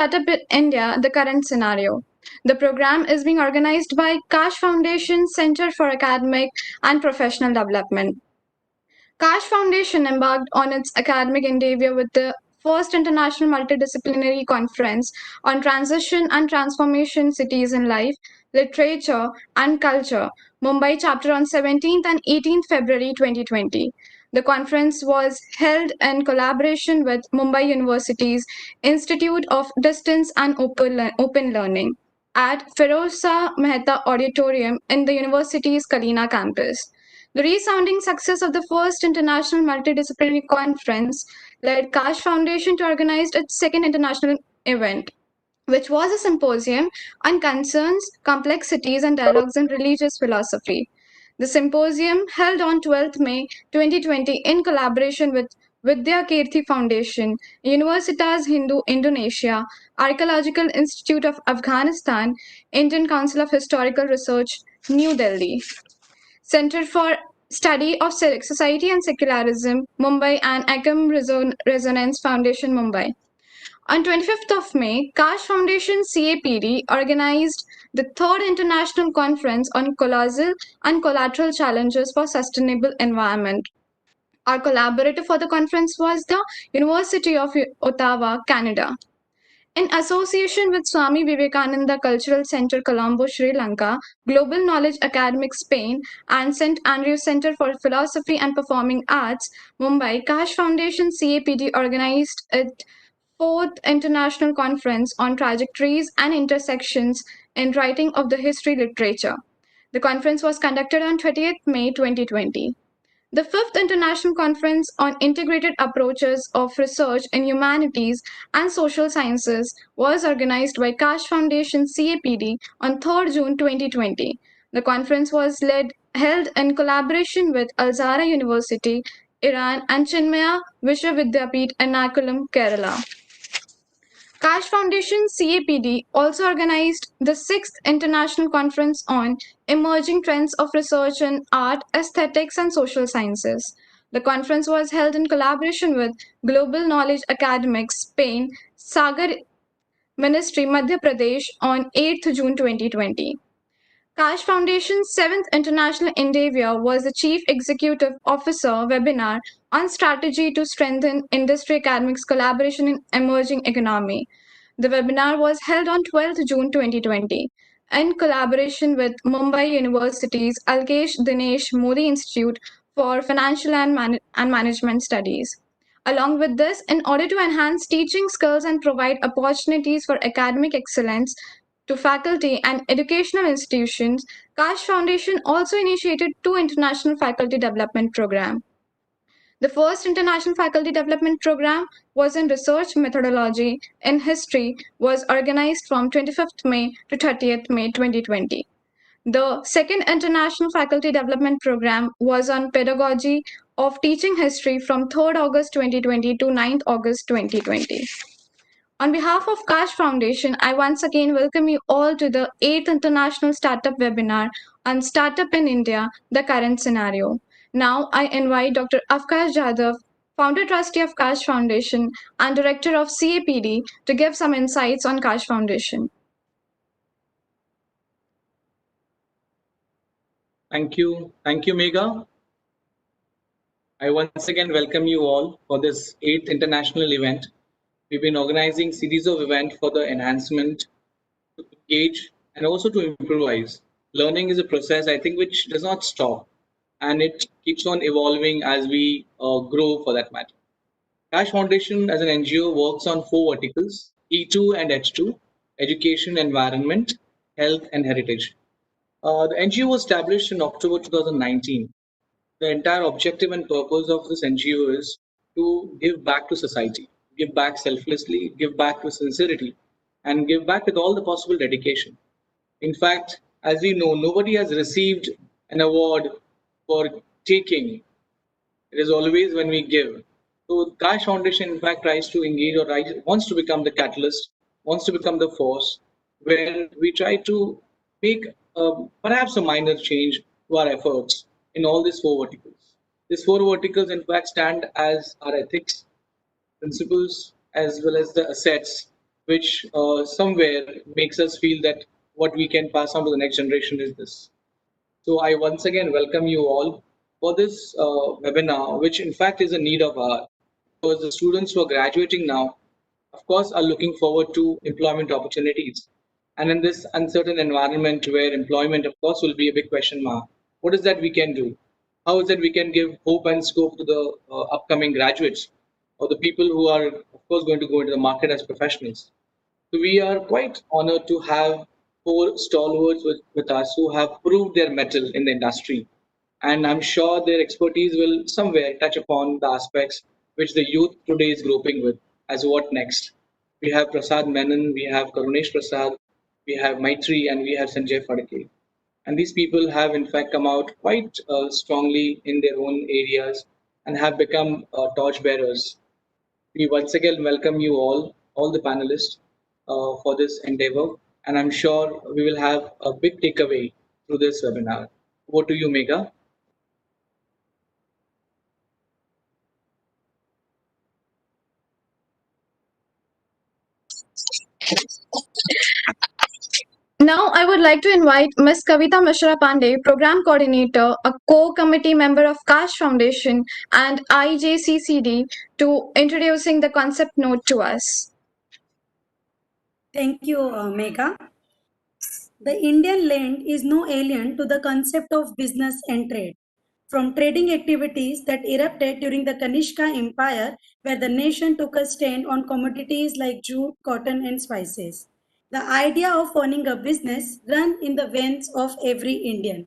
Startup in India, the current scenario. The program is being organized by Kaash Foundation Center for Academic and Professional Development. Kaash Foundation embarked on its academic endeavor with the first international multidisciplinary conference on transition and transformation cities in life, literature, and culture, Mumbai chapter on 17th and 18th February 2020. The conference was held in collaboration with Mumbai University's Institute of Distance and Open Learning at Feroza Mehta Auditorium in the university's Kalina campus. The resounding success of the first international multidisciplinary conference led Kaash Foundation to organize its second international event, which was a symposium on concerns, complexities, and dialogues in religious philosophy. The symposium, held on 12th May 2020 in collaboration with Vidya Kirti Foundation, Universitas Hindu Indonesia, Archaeological Institute of Afghanistan, Indian Council of Historical Research, New Delhi. Center for Study of Society and Secularism, Mumbai, and Akam Resonance Foundation, Mumbai. On 25th of May, Kaash Foundation CAPD organized the third international conference on colossal and collateral challenges for sustainable environment. Our collaborator for the conference was the University of Ottawa, Canada. In association with Swami Vivekananda Cultural Center, Colombo, Sri Lanka, Global Knowledge Academic, Spain, and St. Andrews Center for Philosophy and Performing Arts, Mumbai, Kaash Foundation CAPD organized its fourth international conference on trajectories and intersections in writing of the history literature. The conference was conducted on 20th May 2020. The fifth International Conference on Integrated Approaches of Research in Humanities and Social Sciences was organized by Kaash Foundation CAPD on 3rd June 2020. The conference was held in collaboration with Al Azhar University, Iran, and Chinmaya Vishwavidyapeeth, Ernakulam, Kerala. Kaash Foundation CAPD also organized the sixth International Conference on Emerging Trends of Research in Art, Aesthetics, and Social Sciences. The conference was held in collaboration with Global Knowledge Academics, Spain, Sagar Ministry, Madhya Pradesh on 8th June 2020. Kaash Foundation's seventh international endeavor was the Chief Executive Officer webinar on strategy to strengthen industry academics collaboration in emerging economy. The webinar was held on 12th June 2020 in collaboration with Mumbai University's Alkesh Dinesh Modi Institute for Financial and Management Studies. Along with this, in order to enhance teaching skills and provide opportunities for academic excellence, to faculty and educational institutions, Kaash Foundation also initiated two international faculty development programs. The first international faculty development program was in research methodology in history was organized from 25th May to 30th May 2020. The second international faculty development program was on pedagogy of teaching history from 3rd August 2020 to 9th August 2020. On behalf of Kaash Foundation, I once again welcome you all to the 8th International Startup Webinar on Startup in India, the current scenario. Now I invite Dr. Afkaash Jadhav, Founder Trustee of Kaash Foundation and Director of CAPD, to give some insights on Kaash Foundation. Thank you, Megha. I once again welcome you all for this 8th international event. We've been organizing series of events for the enhancement, to engage, and also to improvise. Learning is a process, I think, which does not stop, and it keeps on evolving as we grow, for that matter. Kaash Foundation, as an NGO, works on four verticals: E2 and H2, education, environment, health, and heritage. The NGO was established in October 2019. The entire objective and purpose of this NGO is to give back to society, give back selflessly, give back with sincerity, and give back with all the possible dedication. In fact, as we know, nobody has received an award for taking. It is always when we give. So Kaash Foundation, in fact, tries to engage or wants to become the catalyst, wants to become the force, where we try to make perhaps a minor change to our efforts in all these four verticals. These four verticals, in fact, stand as our ethics, principles, as well as the assets which somewhere makes us feel that what we can pass on to the next generation is this. So I once again welcome you all for this webinar, which in fact is a need of ours. Because the students who are graduating now, of course, are looking forward to employment opportunities. And in this uncertain environment where employment, of course, will be a big question mark, what is that we can do? How is that we can give hope and scope to the upcoming graduates or the people who are, of course, going to go into the market as professionals? So we are quite honored to have four stalwarts with us who have proved their mettle in the industry. And I'm sure their expertise will somewhere touch upon the aspects which the youth today is groping with as what next. We have Prasad Menon, we have Karunesh Prasad, we have Maitri, and we have Sanjay Phadke. And these people have in fact come out quite strongly in their own areas and have become torchbearers. We once again welcome you all the panelists, for this endeavor, and I'm sure we will have a big takeaway through this webinar. Over to you, Megha. Now, I would like to invite Ms. Kavita Mishra Pandey, Program Coordinator, a co-committee member of Kaash Foundation and IJCCD, to introducing the concept note to us. Thank you, Megha. The Indian land is no alien to the concept of business and trade. From trading activities that erupted during the Kanishka Empire, where the nation took a stand on commodities like jute, cotton, and spices. The idea of owning a business ran in the veins of every Indian.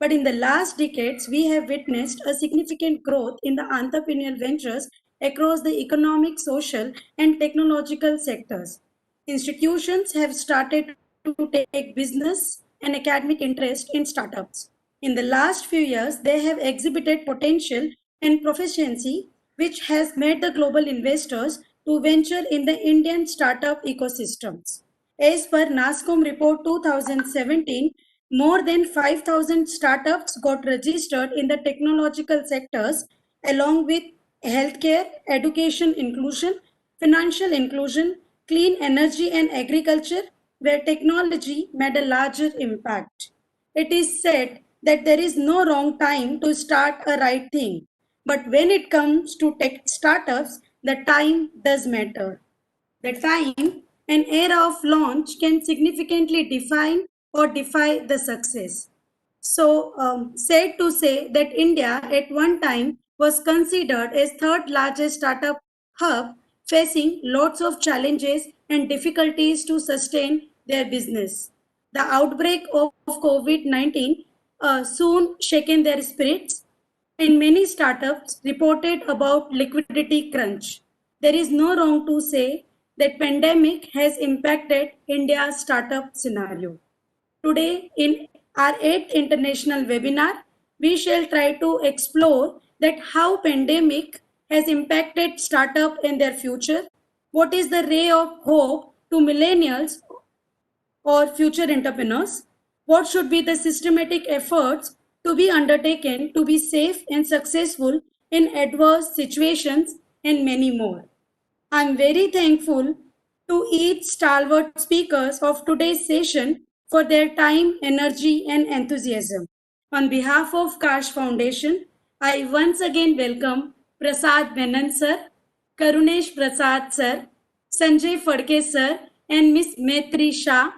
But in the last decades, we have witnessed a significant growth in the entrepreneurial ventures across the economic, social, and technological sectors. Institutions have started to take business and academic interest in startups. In the last few years, they have exhibited potential and proficiency, which has made the global investors to venture in the Indian startup ecosystems. As per NASCOM report 2017, more than 5,000 startups got registered in the technological sectors, along with healthcare, education inclusion, financial inclusion, clean energy and agriculture, where technology made a larger impact. It is said that there is no wrong time to start a right thing. But when it comes to tech startups, the time does matter. The time an era of launch can significantly define or defy the success. So, sad to say that India at one time was considered as third largest startup hub, facing lots of challenges and difficulties to sustain their business. The outbreak of COVID-19 soon shaken their spirits, and many startups reported about liquidity crunch. There is no wrong to say that pandemic has impacted India's startup scenario. Today, in our 8th international webinar, we shall try to explore that how pandemic has impacted startup and their future. What is the ray of hope to millennials or future entrepreneurs? What should be the systematic efforts to be undertaken to be safe and successful in adverse situations, and many more? I'm very thankful to each stalwart speakers of today's session for their time, energy, and enthusiasm. On behalf of Kaash Foundation, I once again welcome Prasad Menon sir, Karunesh Prasad sir, Sanjay Phadke sir, and Miss Maitri Shah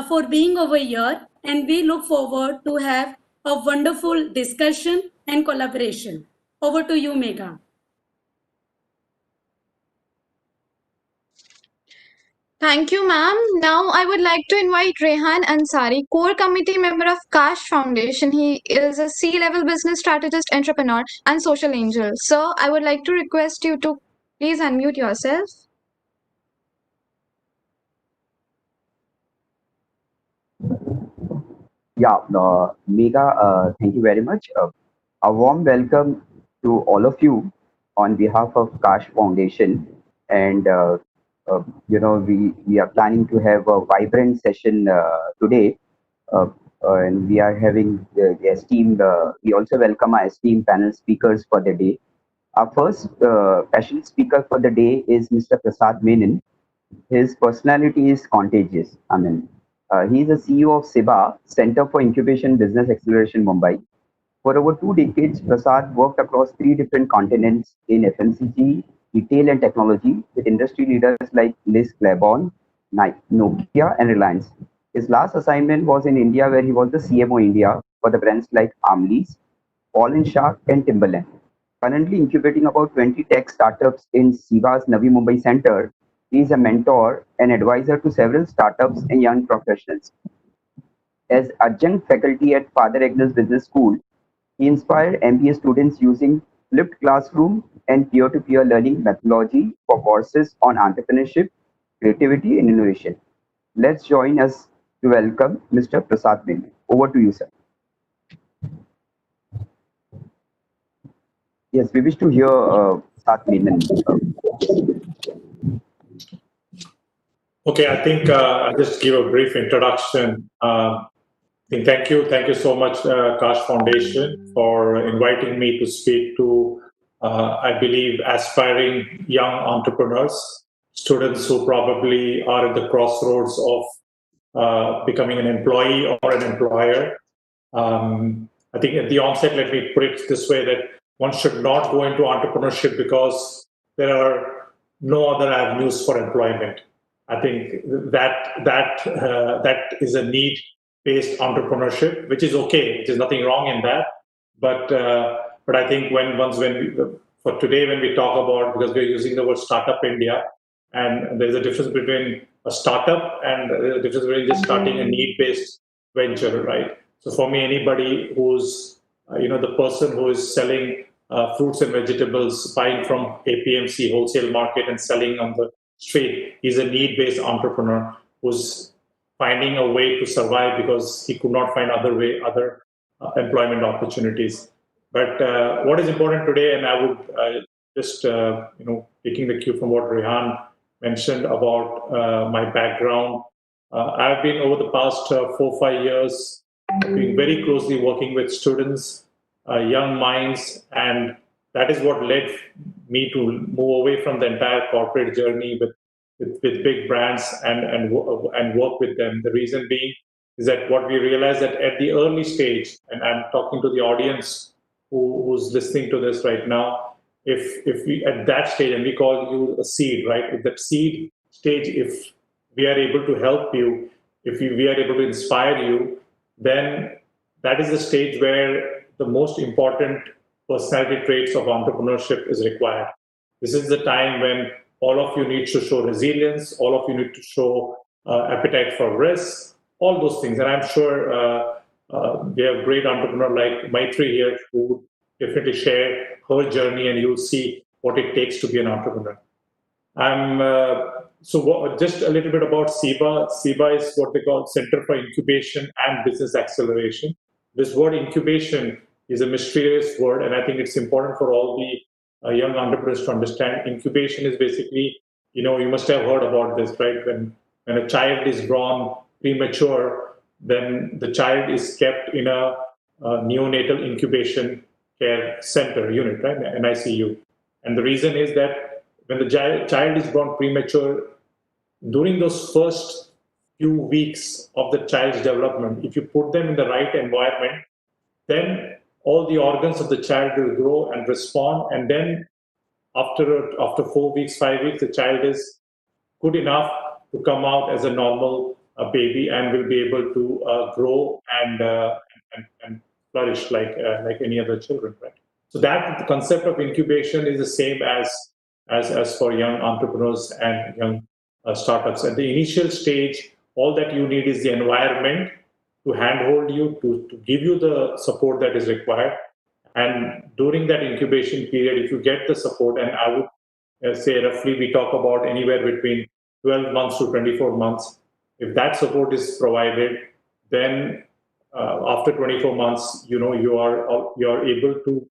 for being over here, and we look forward to have a wonderful discussion and collaboration. Over to you, Megha. Thank you, ma'am. Now, I would like to invite Rehan Ansari, core committee member of Kaash Foundation. He is a C-level business strategist, entrepreneur, and social angel. Sir, I would like to request you to please unmute yourself. Yeah, Mega, thank you very much. A warm welcome to all of you on behalf of Kaash Foundation. And, we are planning to have a vibrant session today. Uh, and we are having the esteemed, we also welcome our esteemed panel speakers for the day. Our first passionate speaker for the day is Mr. Prasad Menon. His personality is contagious. He is a CEO of SIBA, Center for Incubation Business Acceleration, Mumbai. For over 2 decades, Prasad worked across three different continents in FMCG, retail, and technology with industry leaders like Liz Claiborne, Nokia, and Reliance. His last assignment was in India, where he was the CMO India for the brands like Amli's, Paul Shark, and Timberland. Currently incubating about 20 tech startups in Siva's Navi Mumbai Center, he is a mentor and advisor to several startups and young professionals. As adjunct faculty at Father Agnes Business School, he inspired MBA students using flipped classroom and peer-to-peer learning methodology for courses on entrepreneurship, creativity, and innovation. Let's join us to welcome Mr. Prasad Mehta. Over to you, sir. Yes, we wish to hear Prasad Mehta. Yes. Okay, I think I'll just give a brief introduction. Thank you so much, Kaash Foundation, for inviting me to speak to, I believe, aspiring young entrepreneurs, students who probably are at the crossroads of becoming an employee or an employer. I think at the onset, let me put it this way, that one should not go into entrepreneurship because there are no other avenues for employment. I think that is a need-based entrepreneurship, which is okay. There's nothing wrong in that. But I think for today, when we talk about, because we're using the word Startup India, and there's a difference between a startup and a difference between just starting a need-based venture, right? So for me, anybody who's the person who is selling fruits and vegetables, buying from APMC wholesale market and selling on the street, is a need-based entrepreneur who's finding a way to survive because he could not find other employment opportunities. But what is important today, and I would just taking the cue from what Rehan mentioned about my background. I've been over the past 4 or 5 years been very closely working with students, young minds, and that is what led me to move away from the entire corporate journey with big brands and work with them. The reason being is that what we realized that at the early stage, and I'm talking to the audience who's listening to this right now, if we at that stage, and we call you a seed, right? At that seed stage, if we are able to help you, if we are able to inspire you, then that is the stage where the most important personality traits of entrepreneurship is required. This is the time when all of you need to show resilience, all of you need to show appetite for risk, all those things. And I'm sure we have a great entrepreneur like Maitri here who would definitely share her journey, and you'll see what it takes to be an entrepreneur. Just a little bit about SIBA. SIBA is what they call Center for Incubation and Business Acceleration. This word incubation is a mysterious word, and I think it's important for all the young entrepreneurs to understand. Incubation is basically, you must have heard about this, right? When a child is born premature, then the child is kept in a neonatal incubation care center unit, right? NICU. And the reason is that when the child is born premature, during those first few weeks of the child's development, if you put them in the right environment, then all the organs of the child will grow and respond. And then after 4 weeks, 5 weeks, the child is good enough to come out as a normal baby and will be able to grow and flourish like any other children, right? So that the concept of incubation is the same as for young entrepreneurs and young startups. At the initial stage, all that you need is the environment to handhold you, to give you the support that is required. And during that incubation period, if you get the support, and I would say roughly we talk about anywhere between 12 months to 24 months, if that support is provided, then after 24 months, you are able to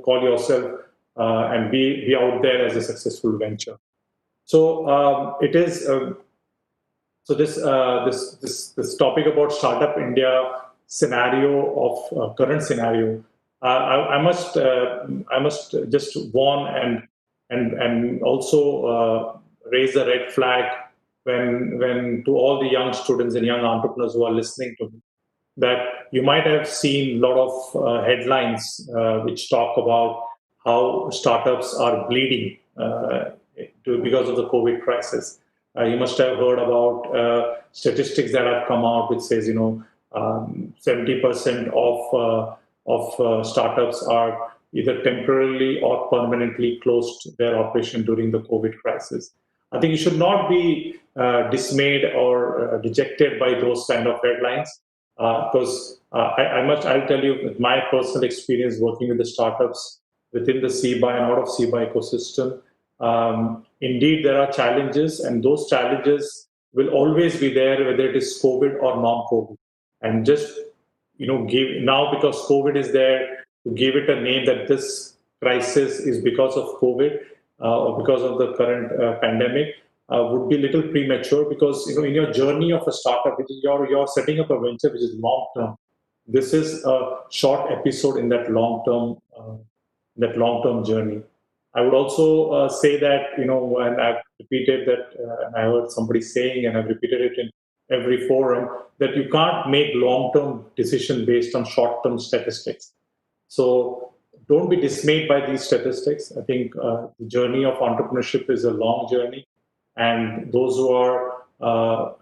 call yourself and be out there as a successful venture. So it is. So this topic about Startup India scenario of current scenario, I must just warn and also raise the red flag when to all the young students and young entrepreneurs who are listening to me, that you might have seen a lot of headlines which talk about how startups are bleeding because of the COVID crisis. You must have heard about statistics that have come out which says 70% of startups are either temporarily or permanently closed their operation during the COVID crisis. I think you should not be dismayed or dejected by those kind of headlines, because I'll tell you with my personal experience working with the startups within the CBA and out of CBA ecosystem. Indeed, there are challenges, and those challenges will always be there, whether it is COVID or non-COVID. And just give now, because COVID is there, to give it a name that this crisis is because of COVID or because of the current pandemic would be a little premature, because in your journey of a startup, which is you're setting up a venture which is long term. This is a short episode in that long term journey. I would also say that, and I've repeated that, and I heard somebody saying, and I've repeated it in every forum, that you can't make long-term decision based on short-term statistics. So don't be dismayed by these statistics. I think the journey of entrepreneurship is a long journey, and those who are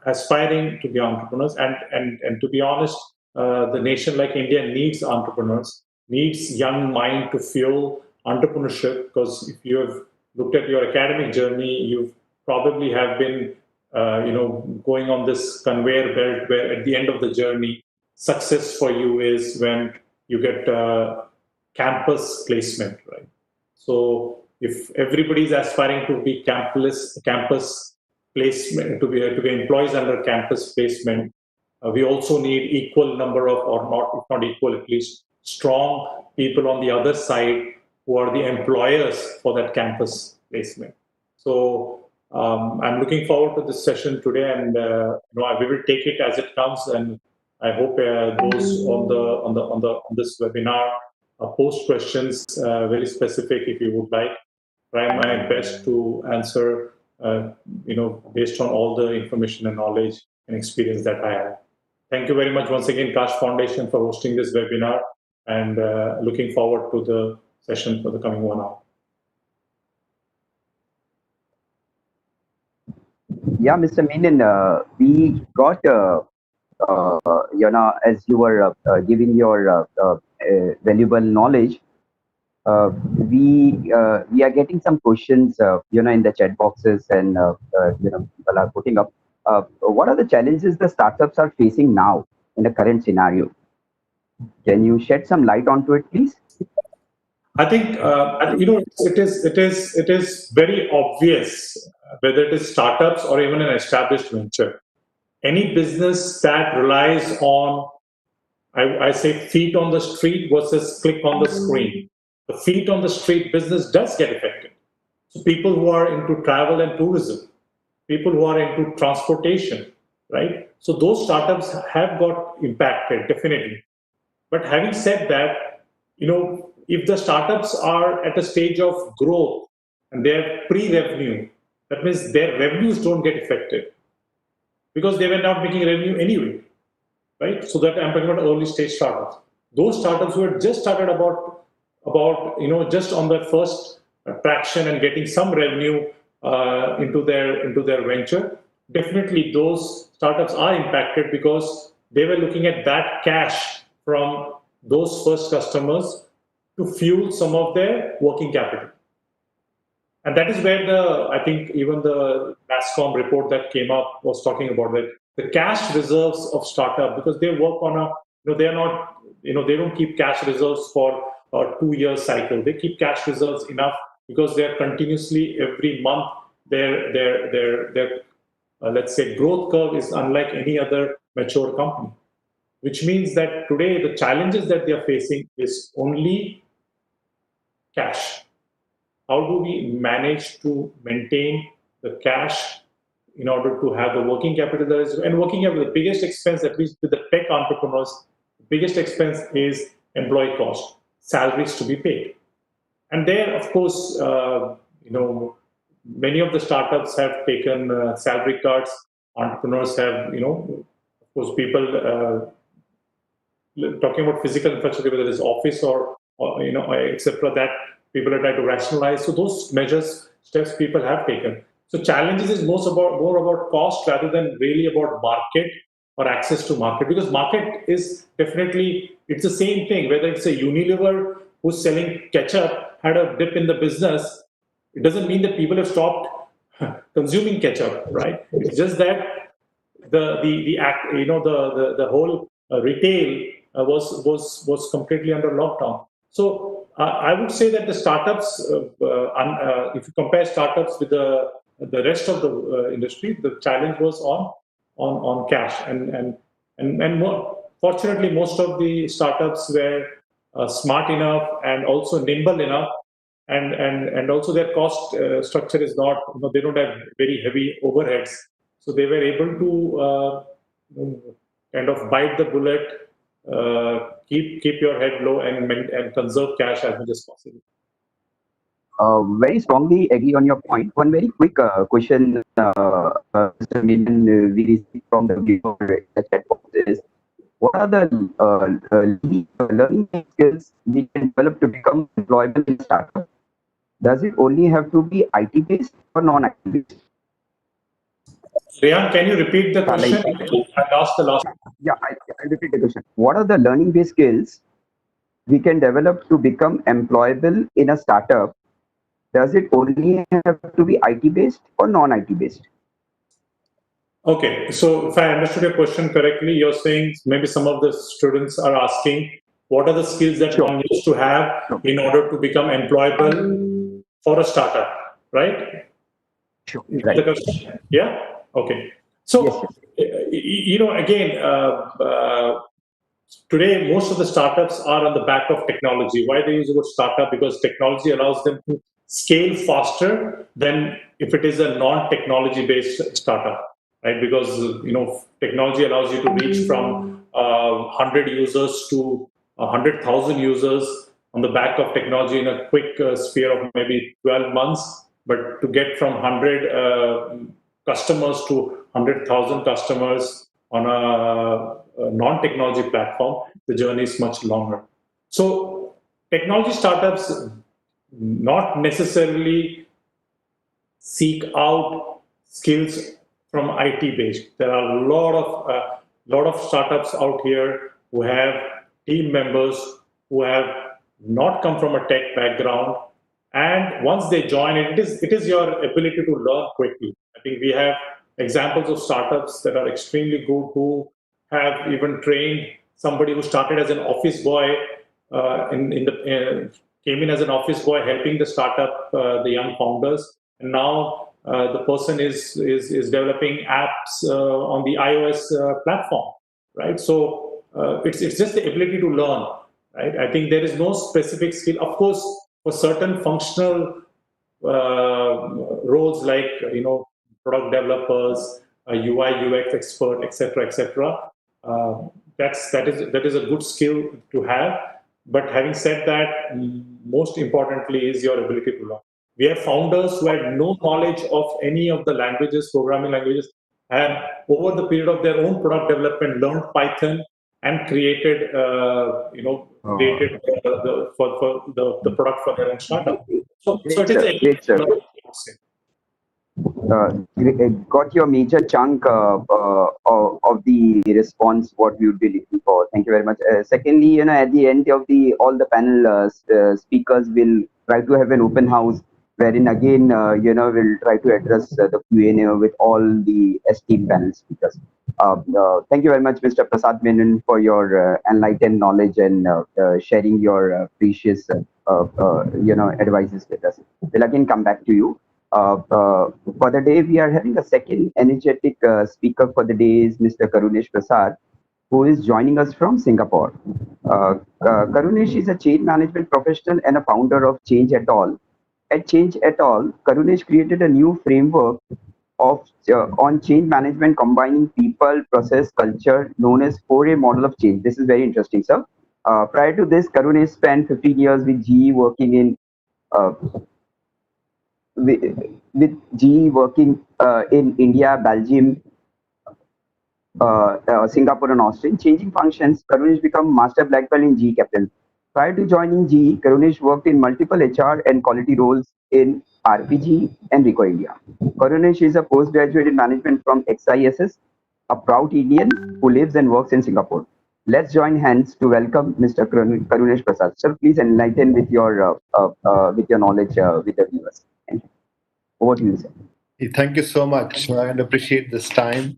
aspiring to be entrepreneurs, and to be honest, the nation like India needs entrepreneurs, needs young mind to fuel entrepreneurship, because if you have looked at your academic journey, you probably have been going on this conveyor belt where at the end of the journey, success for you is when you get campus placement, right? So if everybody is aspiring to be campus placement, to be employees under campus placement, we also need equal number of, or not, if not equal, at least strong people on the other side who are the employers for that campus placement. So I'm looking forward to this session today, and we will take it as it comes. And I hope those on this webinar post questions, very specific if you would like. Try my best to answer, based on all the information and knowledge and experience that I have. Thank you very much once again, Kaash Foundation, for hosting this webinar, and looking forward to the session for the coming 1 hour. Yeah, Mr. Menon, we got, as you were giving your valuable knowledge, we are getting some questions, in the chat boxes, and people are putting up. What are the challenges the startups are facing now in the current scenario? Can you shed some light onto it, please? I think it is very obvious, whether it is startups or even an established venture. Any business that relies on, I say, feet on the street versus click on the screen. The feet on the street business does get affected. So people who are into travel and tourism, people who are into transportation, right? So those startups have got impacted, definitely. But having said that, if the startups are at a stage of growth and they're pre-revenue, that means their revenues don't get affected, because they were not making revenue anyway, right? So that I'm talking about early stage startups. Those startups who had just started about just on their first traction and getting some revenue into their venture, definitely those startups are impacted, because they were looking at that cash from those first customers to fuel some of their working capital. And that is where I think even the NASSCOM report that came up was talking about that the cash reserves of startup, because they work on they are not, they don't keep cash reserves for a 2-year cycle. They keep cash reserves enough because they're continuously every month their let's say growth curve is unlike any other mature company, which means that today the challenges that they are facing is only cash. How do we manage to maintain the cash in order to have the working capital that is, and working capital, the biggest expense, at least with the tech entrepreneurs, the biggest expense is employee cost, salaries to be paid. And there, of course, many of the startups have taken salary cuts. Entrepreneurs have, of course, people talking about physical infrastructure, whether it's office or etc., that people are trying to rationalize. So those measures, steps people have taken. So challenges is more about cost rather than really about market or access to market, because market is definitely, it's the same thing. Whether it's a Unilever who's selling ketchup had a dip in the business, it doesn't mean that people have stopped consuming ketchup, right? It's just that the whole retail was completely under lockdown. So I would say that the startups, if you compare startups with the rest of the industry, the challenge was on cash, and fortunately most of the startups were smart enough and also nimble enough, and also their cost structure is not, they don't have very heavy overheads, so they were able to kind of bite the bullet, keep your head low, and conserve cash as much as possible. Very strongly agree on your point. One very quick question, Mr. Menon, we received from the viewer in the chat box is, what are the learning skills we can develop to become employable in startup? Does it only have to be IT based or non-IT based? Rehan, can you repeat the question? I lost the last. Yeah, I'll repeat the question. What are the learning based skills we can develop to become employable in a startup? Does it only have to be IT based or non-IT based? Okay, so if I understood your question correctly, you're saying maybe some of the students are asking, what are the skills that one needs to have in order to become employable for a startup, right? Sure. Right. Yeah. Okay. So, again, today most of the startups are on the back of technology. Why they use the word startup? Because technology allows them to scale faster than if it is a non-technology based startup, right? Because technology allows you to reach from 100 users to 100,000 users on the back of technology in a quick sphere of maybe 12 months. But to get from 100 customers to 100,000 customers on a non-technology platform, the journey is much longer. So technology startups not necessarily seek out skills from IT based. There are a lot of startups out here who have team members who have not come from a tech background, and once they join, it is your ability to learn quickly. I think we have examples of startups that are extremely good, who have even trained somebody who started as an office boy, came in as an office boy helping the startup, the young founders, and now the person is developing apps on the iOS platform, right? So it's just the ability to learn, right? I think there is no specific skill. Of course, for certain functional roles like product developers, UI UX expert, etc., that is a good skill to have. But having said that, most importantly is your ability to learn. We have founders who had no knowledge of any of the languages, programming languages, and over the period of their own product development learned Python and created created the product for their own startup. So it is got your major chunk of the response what we would be looking for. Thank you very much. Secondly, at the end of all the panel speakers will try to have an open house wherein again we'll try to address the Q&A with all the esteemed panel speakers. Thank you very much, Mr. Prasad Menon, for your enlightened knowledge and sharing your precious advices with us. We'll again come back to you. For the day, we are having a second energetic speaker for the day is Mr. Karunesh Prasad, who is joining us from Singapore. Karunesh is a change management professional and a founder of Change et al. At Change et al., Karunesh created a new framework on change management combining people, process, culture, known as 4A model of change. This is very interesting, sir. Prior to this, Karunesh spent 15 years with GE working in with GE working in India, Belgium, Singapore and Austin, changing functions, Karunesh became master black belt in GE captain. Prior to joining GE, Karunesh worked in multiple HR and quality roles in RPG and Rico India. Karunesh is a postgraduate in management from XISS, a proud Indian who lives and works in Singapore. Let's join hands to welcome Mr. Karunesh Prasad. Sir, please enlighten with your knowledge with the viewers. Thank you. Over to you, sir. Thank you so much and appreciate this time.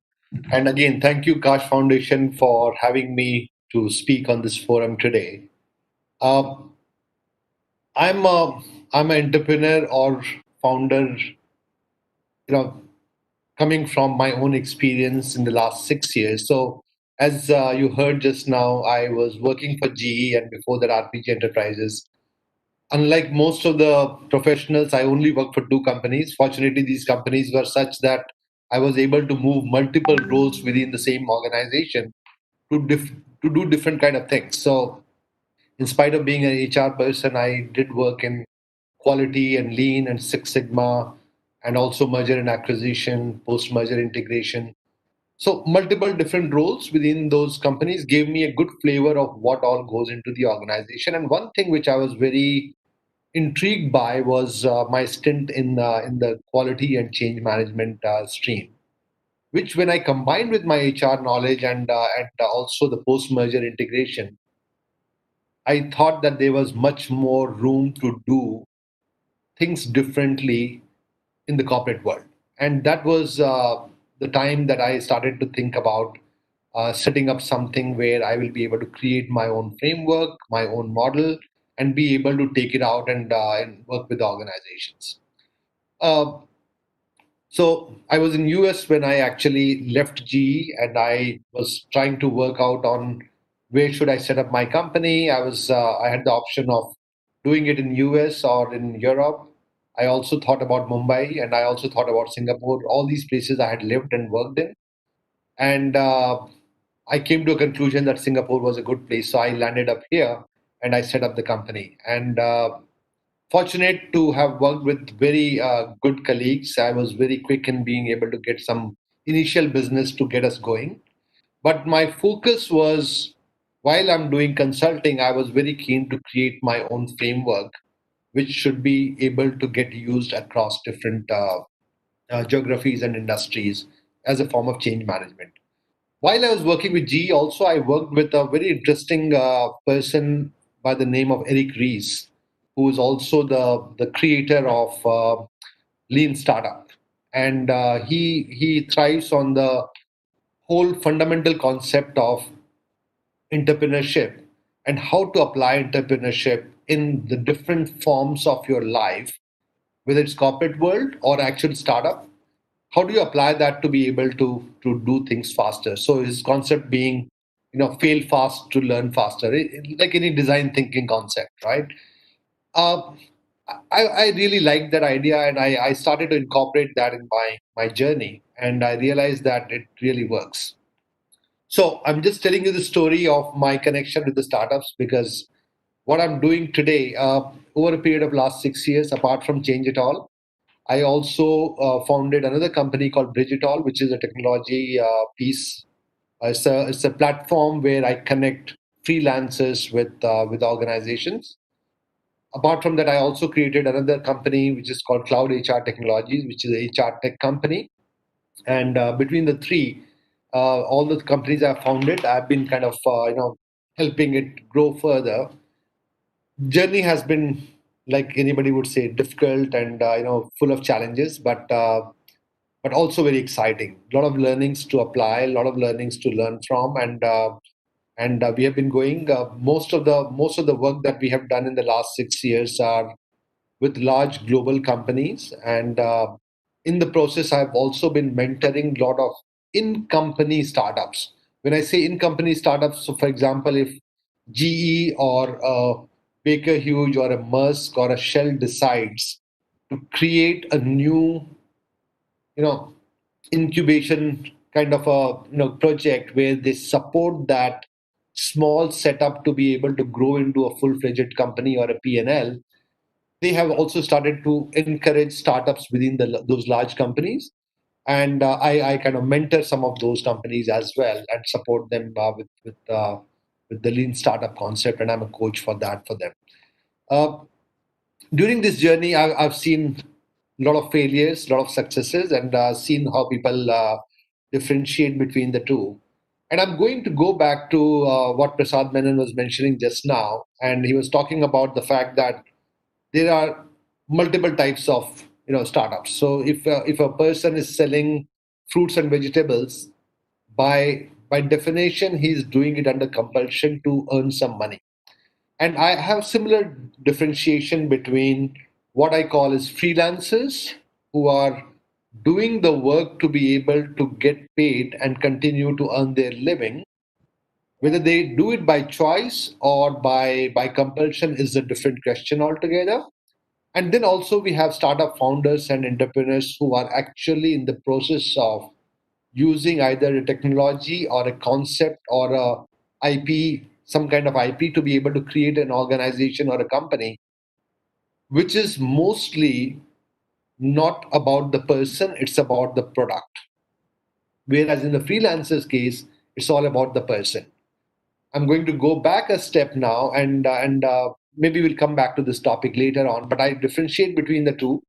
And again, thank you, Kaash Foundation, for having me to speak on this forum today. Uh, I'm I'm an entrepreneur or founder, coming from my own experience in the last 6 years. So, as you heard just now, I was working for GE and before that RPG Enterprises. Unlike most of the professionals, I only worked for two companies. Fortunately, these companies were such that I was able to move multiple roles within the same organization to do different kind of things. So, in spite of being an HR person, I did work in quality and lean and Six Sigma, and also merger and acquisition, post merger integration. So, multiple different roles within those companies gave me a good flavor of what all goes into the organization. And one thing which I was very intrigued by was my stint in the quality and change management stream, which when I combined with my HR knowledge and also the post merger integration, I thought that there was much more room to do things differently in the corporate world. And that was the time that I started to think about setting up something where I will be able to create my own framework, my own model, and be able to take it out and work with organizations. Uh, so I was in US when I actually left GE, and I was trying to work out on where should I set up my company. I had the option of doing it in US or in Europe. I also thought about Mumbai, and I also thought about Singapore. All these places I had lived and worked in, and I came to a conclusion that Singapore was a good place. So I landed up here and I set up the company. And fortunate to have worked with very good colleagues. I was very quick in being able to get some initial business to get us going. But my focus was, while I'm doing consulting, I was very keen to create my own framework, which should be able to get used across different geographies and industries as a form of change management. While I was working with GE, also I worked with a very interesting person by the name of Eric Ries, who is also the creator of Lean Startup, and he thrives on the whole fundamental concept of entrepreneurship and how to apply entrepreneurship in the different forms of your life, whether it's corporate world or actual startup. How do you apply that to be able to do things faster? So his concept being, fail fast to learn faster, like any design thinking concept, right? uh, I really liked that idea, and I started to incorporate that in my journey, and I realized that it really works. So I'm just telling you the story of my connection with the startups, because what I'm doing today, over a period of last 6 years, apart from Change It All, I also founded another company called Bridge It All, which is a technology piece. It's a platform where I connect freelancers with organizations. Apart from that, I also created another company which is called Cloud HR Technologies, which is a HR tech company. And between the three, all the companies I've founded, I've been kind of helping it grow further. Journey has been, like anybody would say, difficult and full of challenges, but also very exciting. A lot of learnings to apply, a lot of learnings to learn from, and we have been going. Most of the work that we have done in the last 6 years are with large global companies, and in the process, I've also been mentoring a lot of in-company startups. When I say in-company startups, so for example, if GE or Baker Hughes or a Maersk or a Shell decides to create a new, you know, incubation kind of a project where they support that small setup to be able to grow into a full-fledged company or a P&L, they have also started to encourage startups within those large companies. And I kind of mentor some of those companies as well and support them with the lean startup concept. And I'm a coach for that for them. During this journey, I've seen a lot of failures, a lot of successes, and seen how people differentiate between the two. And I'm going to go back to what Prasad Menon was mentioning just now. And he was talking about the fact that there are multiple types of startups. So if a person is selling fruits and vegetables, by definition, he's doing it under compulsion to earn some money. And I have similar differentiation between what I call as freelancers who are doing the work to be able to get paid and continue to earn their living. Whether they do it by choice or by compulsion is a different question altogether. And then also we have startup founders and entrepreneurs who are actually in the process of using either a technology or a concept or a IP, some kind of IP, to be able to create an organization or a company, which is mostly not about the person, it's about the product. Whereas in the freelancer's case, it's all about the person. I'm going to go back a step now, and maybe we'll come back to this topic later on. But I differentiate between the two,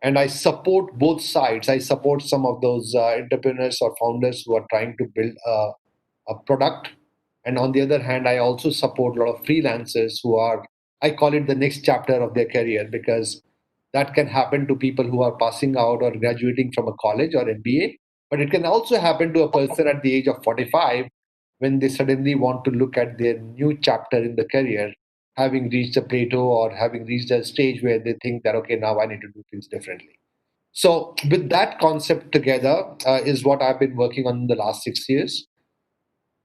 and I support both sides. I support some of those entrepreneurs or founders who are trying to build a product, and on the other hand, I also support a lot of freelancers who are, I call it the next chapter of their career, because that can happen to people who are passing out or graduating from a college or MBA. But it can also happen to a person at the age of 45 when they suddenly want to look at their new chapter in the career, having reached a plateau or having reached a stage where they think that, okay, now I need to do things differently. So, with that concept together, is what I've been working on in the last 6 years.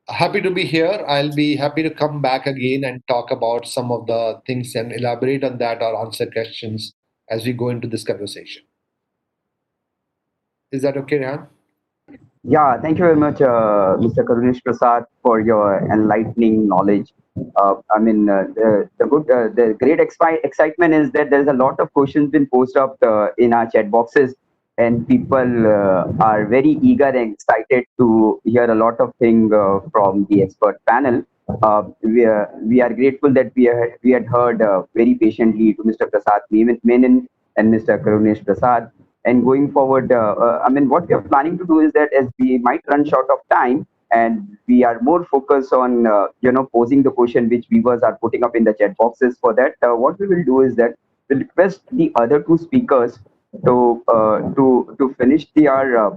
Happy to be here. I'll be happy to come back again and talk about some of the things and elaborate on that or answer questions as we go into this conversation. Is that okay, Rehan? Yeah, thank you very much, Mr. Karunesh Prasad, for your enlightening knowledge. The great excitement is that there's a lot of questions been posted up in our chat boxes, and people are very eager and excited to hear a lot of things from the expert panel. We are grateful that we had heard very patiently to Mr. Prasad Menon and Mr. Karunesh Prasad. And going forward, what we are planning to do is that, as we might run short of time, and we are more focused on posing the question which viewers are putting up in the chat boxes. For that, what we will do is that we'll request the other two speakers to finish their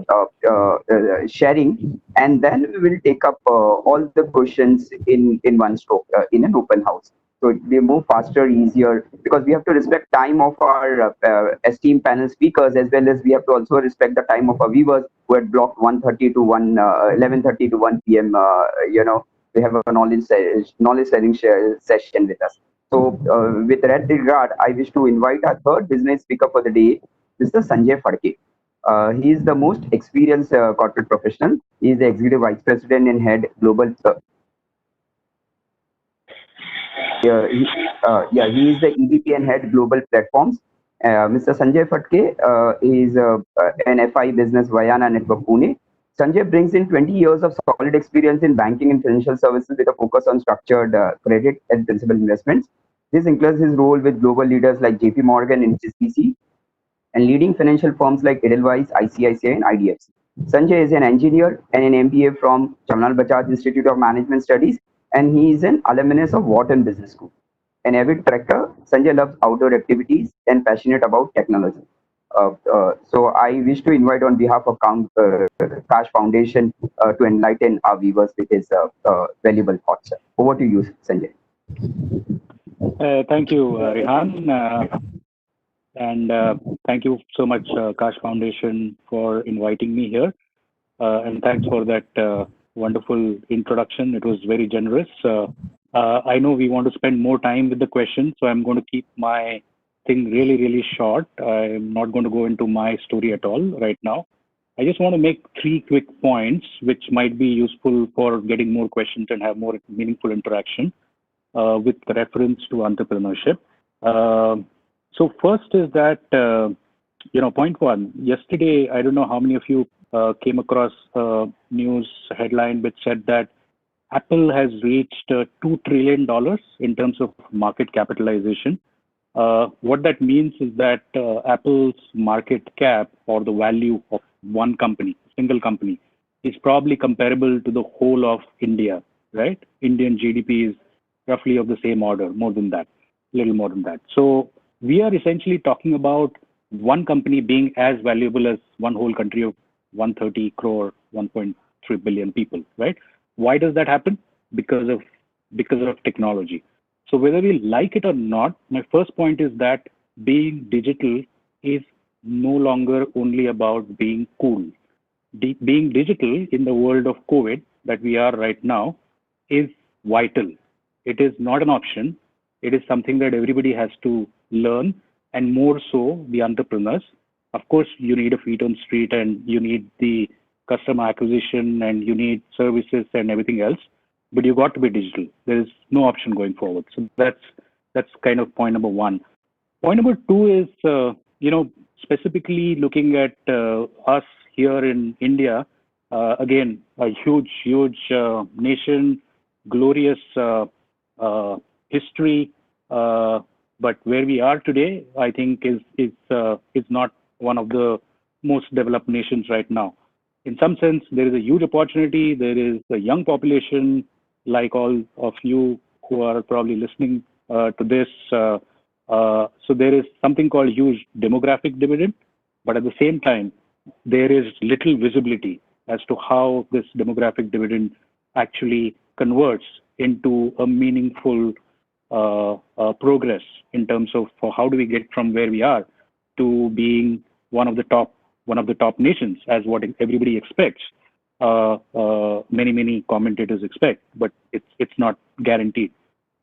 sharing, and then we will take up all the questions in one stroke in an open house. So it will be more faster, easier, because we have to respect time of our esteemed panel speakers, as well as we have to also respect the time of our viewers who had blocked 1:30 to 11:30 to 1 p.m. We have a knowledge sharing session with us. So with that regard, I wish to invite our third business speaker for the day, Mr. Sanjay Phadke. He is the most experienced corporate professional. He is the executive vice president and head global. He is the EVP and head global platforms. Mr. Sanjay Phadke is an FI business Vayana Network Pune. Sanjay brings in 20 years of solid experience in banking and financial services with a focus on structured credit and principal investments. This includes his role with global leaders like JP Morgan and HSBC and leading financial firms like Edelweiss, ICICI, and IDFC. Sanjay is an engineer and an MBA from Jamal Bajaj Institute of Management Studies, and he is an alumnus of Wharton Business School. An avid trekker, Sanjay loves outdoor activities and passionate about technology. So I wish to invite on behalf of Kaash Foundation to enlighten our viewers with his valuable thoughts. Over to you, Sanjay. Thank you, Rehan. And thank you so much, Kaash Foundation, for inviting me here. And thanks for that wonderful introduction. It was very generous. I know we want to spend more time with the questions, so I'm going to keep my thing really, really short. I'm not going to go into my story at all right now. I just want to make 3 quick points which might be useful for getting more questions and have more meaningful interaction with reference to entrepreneurship. So first is that, point one, yesterday, I don't know how many of you came across a news headline which said that Apple has reached $2 trillion in terms of market capitalization. What that means is that Apple's market cap, or the value of one company, single company, is probably comparable to the whole of India, right? Indian GDP is roughly of the same order, more than that, little more than that. So we are essentially talking about one company being as valuable as one whole country of 130 crore, 1.3 billion people, right? Why does that happen? Because of technology. So whether we like it or not, my first point is that being digital is no longer only about being cool. Being digital in the world of COVID that we are right now is vital. It is not an option. It is something that everybody has to learn, and more so the entrepreneurs. Of course, you need a feet on street, and you need the customer acquisition, and you need services and everything else, but you got to be digital. There is no option going forward. So that's kind of point number one. Point number two is, specifically looking at us here in India, again, a huge nation, glorious history, but where we are today, I think is not one of the most developed nations right now. In some sense, there is a huge opportunity. There is a young population, like all of you who are probably listening to this. So there is something called huge demographic dividend, but at the same time, there is little visibility as to how this demographic dividend actually converts into a meaningful progress in terms of how do we get from where we are to being one of the top nations, as what everybody expects. Many commentators expect, but it's not guaranteed.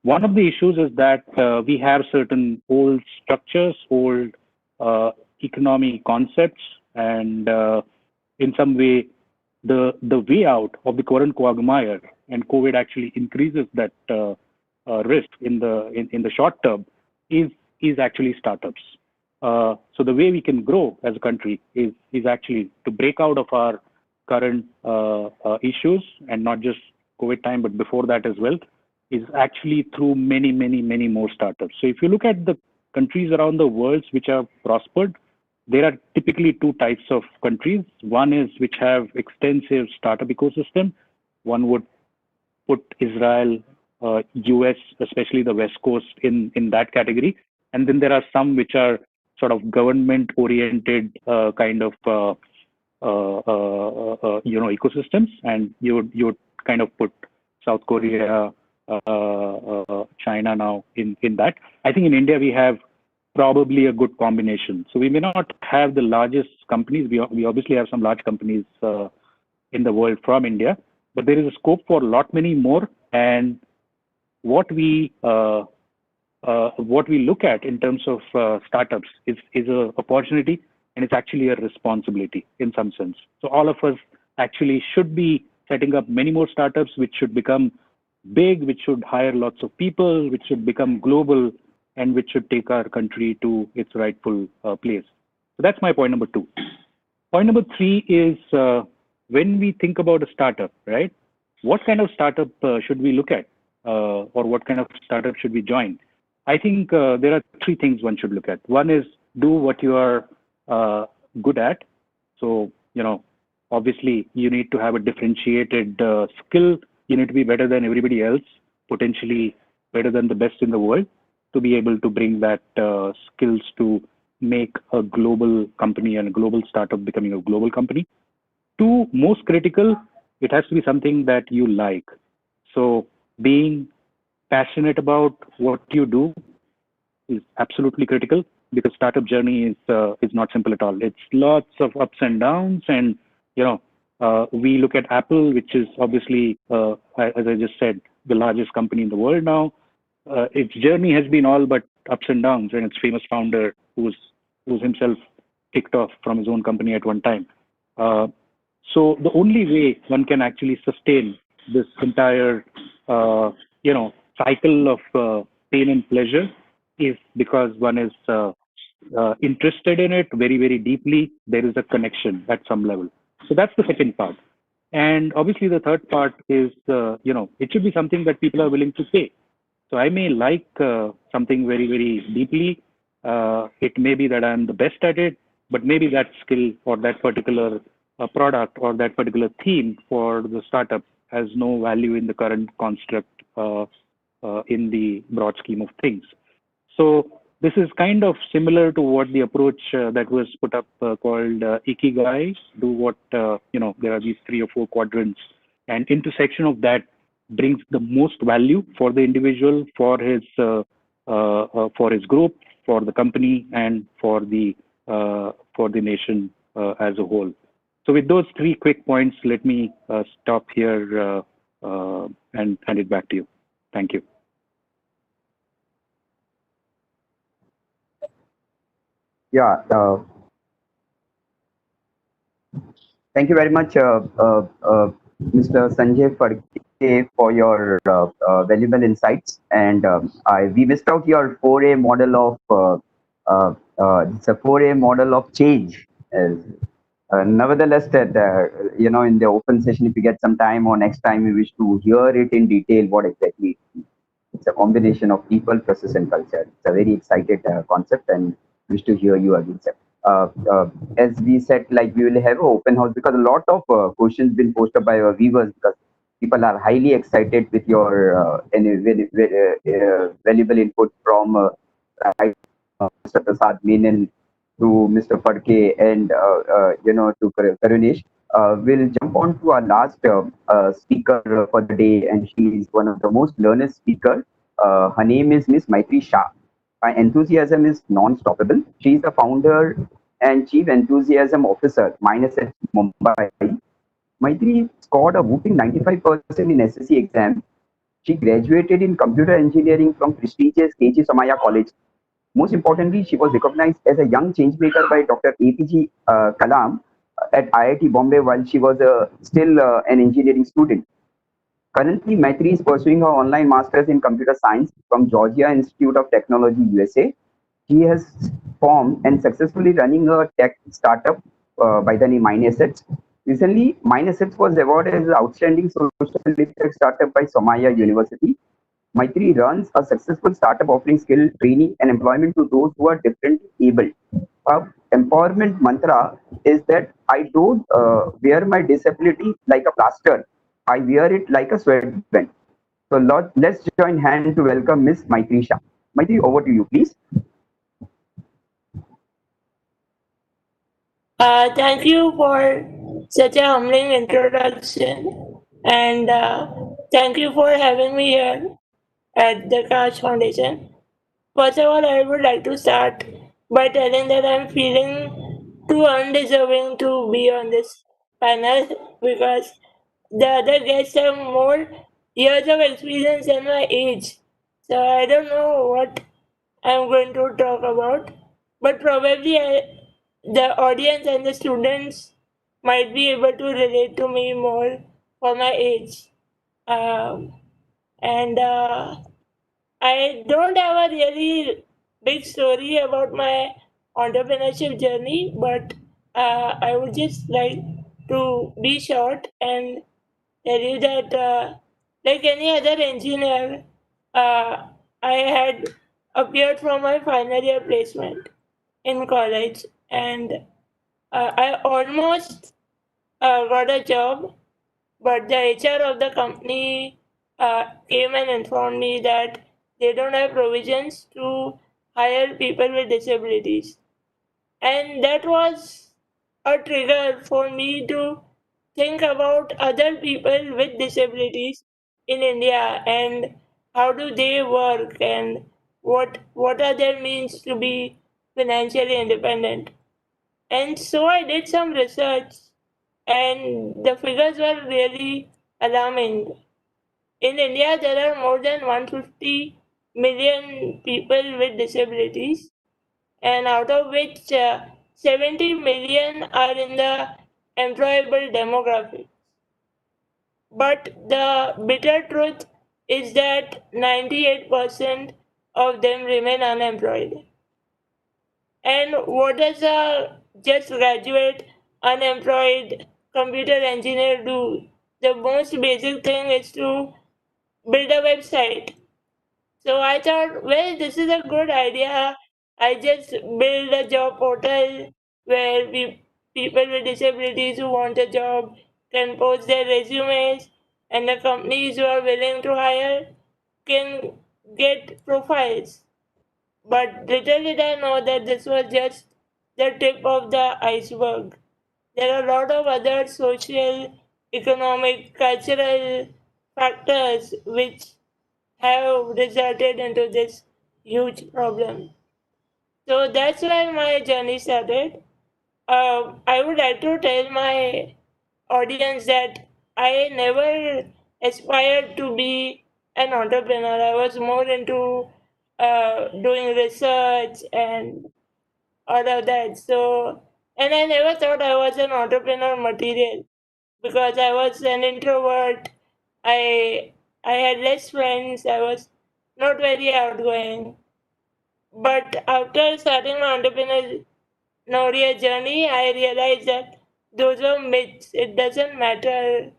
One of the issues is that we have certain old structures, old economic concepts, and in some way, the way out of the current quagmire, and COVID actually increases that risk in the short term, is actually startups. So the way we can grow as a country is actually to break out of our current issues, and not just COVID time, but before that as well, is actually through many more startups. So if you look at the countries around the world which have prospered, there are typically two types of countries. One is which have extensive startup ecosystem. One would put Israel, US, especially the West Coast, in that category. And then there are some which are sort of government-oriented kind of ecosystems, and you would kind of put South Korea, China now in that. I think in India we have probably a good combination. So we may not have the largest companies. We obviously have some large companies in the world from India, but there is a scope for a lot many more. And what we look at in terms of startups is an opportunity, and it's actually a responsibility in some sense. So all of us actually should be setting up many more startups, which should become big, which should hire lots of people, which should become global, and which should take our country to its rightful place. So that's my point number two. Point number three is when we think about a startup, right? What kind of startup should we look at, or what kind of startup should we join? I think there are three things one should look at. One is do what you are good at. So, obviously you need to have a differentiated skill. You need to be better than everybody else, potentially better than the best in the world, to be able to bring that skills to make a global company and a global startup becoming a global company. Two, most critical, it has to be something that you like. So being passionate about what you do is absolutely critical, because startup journey is not simple at all. It's lots of ups and downs, and we look at Apple, which is obviously, as I just said, the largest company in the world now. Its journey has been all but ups and downs, and its famous founder, who's himself kicked off from his own company at one time. So the only way one can actually sustain this entire, cycle of pain and pleasure is because one is interested in it very, very deeply, there is a connection at some level. So that's the second part. And obviously, the third part is, it should be something that people are willing to pay. So I may like something very, very deeply. It may be that I'm the best at it, but maybe that skill or that particular product or that particular theme for the startup has no value in the current construct in the broad scheme of things. So this is kind of similar to what the approach that was put up called Ikigai. Do what, there are these 3 or 4 quadrants, and intersection of that brings the most value for the individual, for his group, for the company, and for the nation as a whole. So with those 3 quick points, let me stop here and hand it back to you. Thank you. Yeah. Thank you very much, Mr. Sanjay Farke, for your valuable insights. And we missed out your 4A model of it's a 4A model of change. Nevertheless, that in the open session, if you get some time or next time, we wish to hear it in detail. What exactly? It's a combination of people, process, and culture. It's a very excited concept, and wish to hear you again, sir. As we said, like we will have an open house because a lot of questions been posted by our viewers because people are highly excited with your valuable input from right, Mr. Prasad Menon to Mr. Padke and to Karunesh. We'll jump on to our last speaker for the day, and she is one of the most learned speaker. Her name is Miss Maitri Shah. Her enthusiasm is non-stoppable. She is the founder and chief enthusiasm officer, minus at Mumbai. Maitri scored a whooping 95% in SSC exam. She graduated in computer engineering from prestigious KG Somaya College. Most importantly, she was recognized as a young changemaker by Dr. APG Kalam at IIT Bombay while she was still an engineering student. Currently, Maitri is pursuing her online master's in computer science from Georgia Institute of Technology, USA. She has formed and successfully running a tech startup by the name Mine Assets. Recently, Mine Assets was awarded as an outstanding social impact startup by Somaya University. Maitri runs a successful startup offering skill training and employment to those who are differently able. Her empowerment mantra is that I don't wear my disability like a plaster. I wear it like a sweatband. So let's join hand to welcome Miss Maitri Shah. Maitri, over to you, please. Thank you for such a humbling introduction, and thank you for having me here at the Kaash Foundation. First of all, I would like to start by telling that I'm feeling too undeserving to be on this panel because the other guests have more years of experience than my age. So I don't know what I'm going to talk about, but probably the audience and the students might be able to relate to me more for my age. Um, and I don't have a really big story about my entrepreneurship journey, but I would just like to be short and tell you that, like any other engineer, uh, I had appeared for my final year placement in college, and I almost got a job, but the HR of the company came and informed me that they don't have provisions to hire people with disabilities. And that was a trigger for me to think about other people with disabilities in India and how do they work and what are their means to be financially independent. And so I did some research and the figures were really alarming. In India, there are more than 150 million people with disabilities, and out of which 70 million are in the employable demographic. But the bitter truth is that 98% of them remain unemployed. And what does a just graduate, unemployed computer engineer do? The most basic thing is to build a website. So I thought, well, this is a good idea. I just build a job portal where people with disabilities who want a job can post their resumes, and the companies who are willing to hire can get profiles. But little did I know that this was just the tip of the iceberg. There are a lot of other social, economic, cultural factors which have resulted into this huge problem. So that's where my journey started. I would like to tell my audience that I never aspired to be an entrepreneur. I was more into doing research and all of that. So, and I never thought I was an entrepreneur material because I was an introvert. I I had less friends. I was not very outgoing. But after starting my entrepreneurial journey, I realized that those are myths. It doesn't matter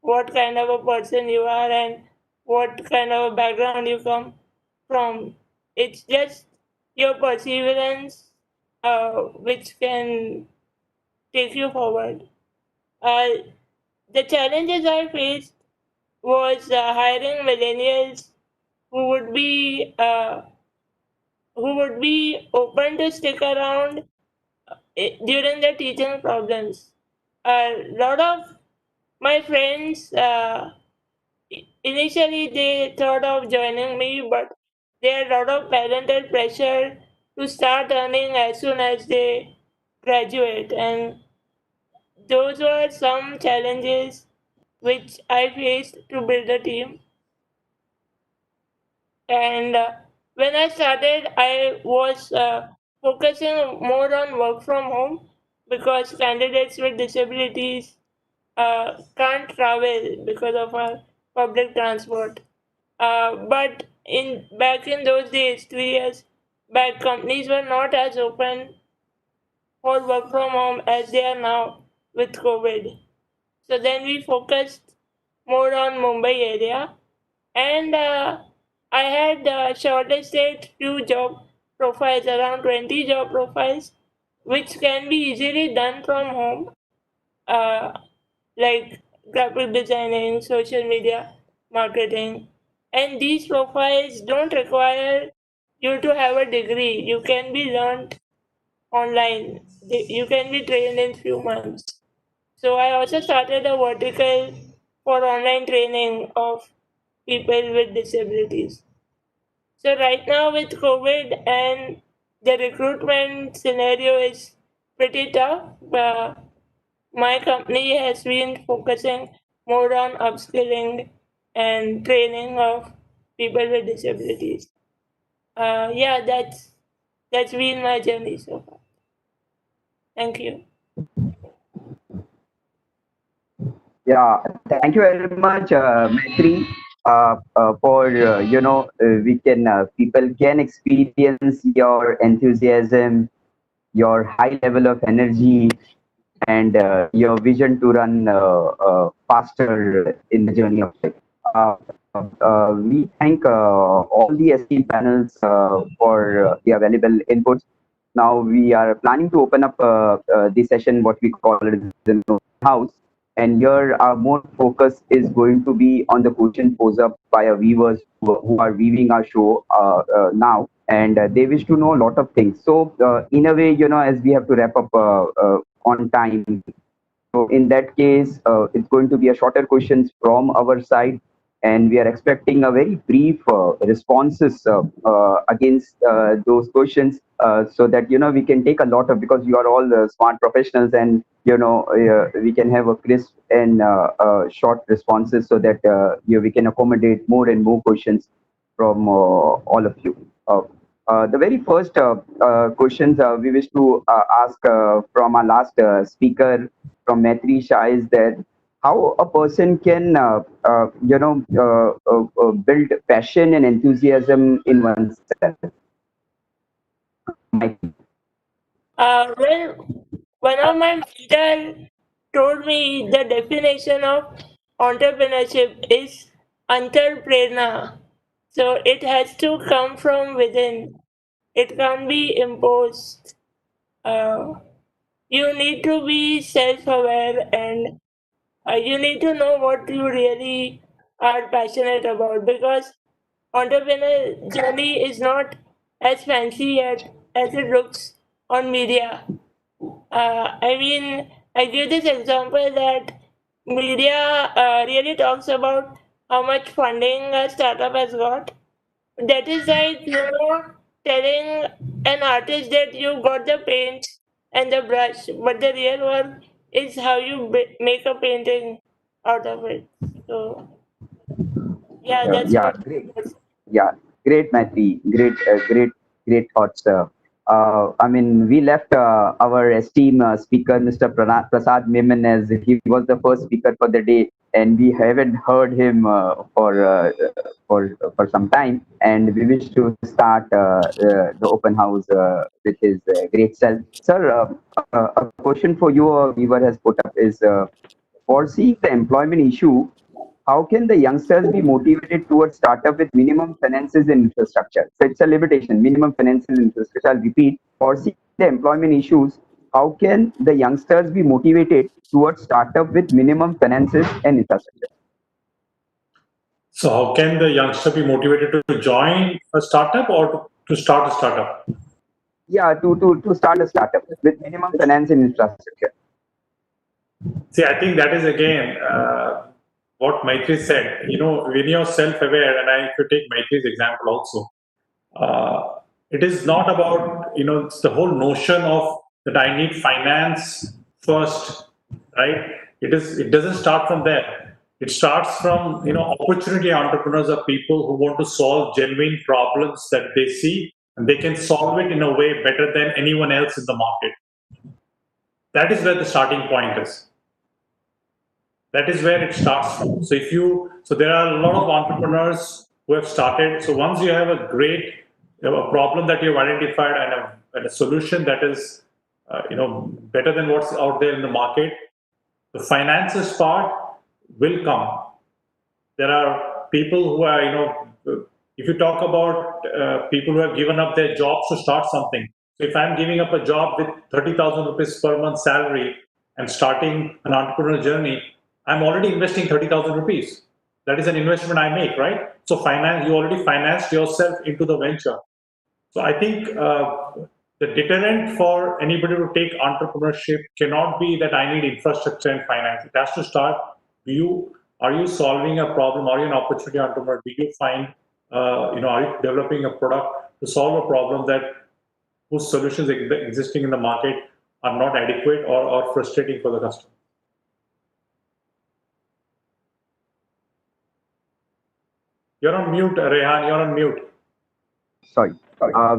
what kind of a person you are and what kind of a background you come from. It's just your perseverance which can take you forward. Uh, the challenges I faced was hiring millennials who would be uh, who would be open to stick around during the teaching problems. A lot of my friends initially they thought of joining me, but there are a lot of parental pressure to start earning as soon as they graduate, and those were some challenges which I faced to build a team. And when I started, I was focusing more on work from home because candidates with disabilities can't travel because of our public transport. But in back in those days, 3 years back, companies were not as open for work from home as they are now with COVID. So then we focused more on Mumbai area, and I had shortlisted few job profiles, around 20 job profiles, which can be easily done from home, uh, like graphic designing, social media marketing. And these profiles don't require you to have a degree. You can be learned online. You can be trained in few months. So I also started a vertical for online training of people with disabilities. So right now with COVID and the recruitment scenario is pretty tough. My company has been focusing more on upskilling and training of people with disabilities. Yeah, that's been my journey so far. Thank you. Yeah, thank you very much, Maitri, for we can people can experience your enthusiasm, your high level of energy, and your vision to run faster in the journey of life. Uh, we thank all the esteemed panels for the available inputs. Now we are planning to open up the session, what we call it the house. And here our more focus is going to be on the question posed up by our viewers who are viewing our show now, and they wish to know a lot of things. So in a way, as we have to wrap up on time, so in that case, it's going to be a shorter questions from our side, and we are expecting a very brief responses against those questions, so that we can take a lot of, because you are all smart professionals, and we can have a crisp and short responses, so that we can accommodate more and more questions from all of you. The very first questions we wish to ask from our last speaker from Maitri Shah is that how a person can build passion and enthusiasm in oneself. Maitri. Well, one of my mentors told me the definition of entrepreneurship is antarprerna. So it has to come from within. It can't be imposed. Uh, you need to be self-aware and you need to know what you really are passionate about because entrepreneur journey is not as fancy yet as it looks on media. I mean, I give this example that media really talks about how much funding a startup has got. That is like, telling an artist that you got the paint and the brush, but the real one is how you make a painting out of it. So, yeah, that's Yeah, what. great. Yeah, great, Maitri. Great thoughts. I mean, we left our esteemed speaker, Mr. Prasad Meman, as he was the first speaker for the day, and we haven't heard him for some time. And we wish to start the open house with his great self. Sir, a question for you, a viewer has put up is foreseeing the employment issue, how can the youngsters be motivated towards startup with minimum finances and infrastructure? So it's a limitation, minimum finances and infrastructure. I'll repeat, foresee the employment issues. How can the youngsters be motivated towards startup with minimum finances and infrastructure? So how can the youngster be motivated to join a startup or to start a startup? Yeah, to start a startup with minimum finance and infrastructure. See, I think that is again what Maitri said. When you're self-aware, and if you take Maitri's example also, it is not about it's the whole notion of that I need finance first, right? It doesn't start from there. It starts from opportunity entrepreneurs are people who want to solve genuine problems that they see, and they can solve it in a way better than anyone else in the market. That is where the starting point is. That is where it starts from. So there are a lot of entrepreneurs who have started. So once you have a problem that you've identified and a solution that is better than what's out there in the market, the finances part will come. There are people who are if you talk about people who have given up their jobs to start something. So if I'm giving up a job with 30,000 rupees per month salary and starting an entrepreneurial journey, I'm already investing 30,000 rupees. That is an investment I make, right? So you already financed yourself into the venture. So I think the deterrent for anybody to take entrepreneurship cannot be that I need infrastructure and finance. It has to start. Are you solving a problem? Are you an opportunity entrepreneur? Do you find, are you developing a product to solve a problem whose solutions existing in the market are not adequate or frustrating for the customer? You're on mute, Rehan. You're on mute. Sorry.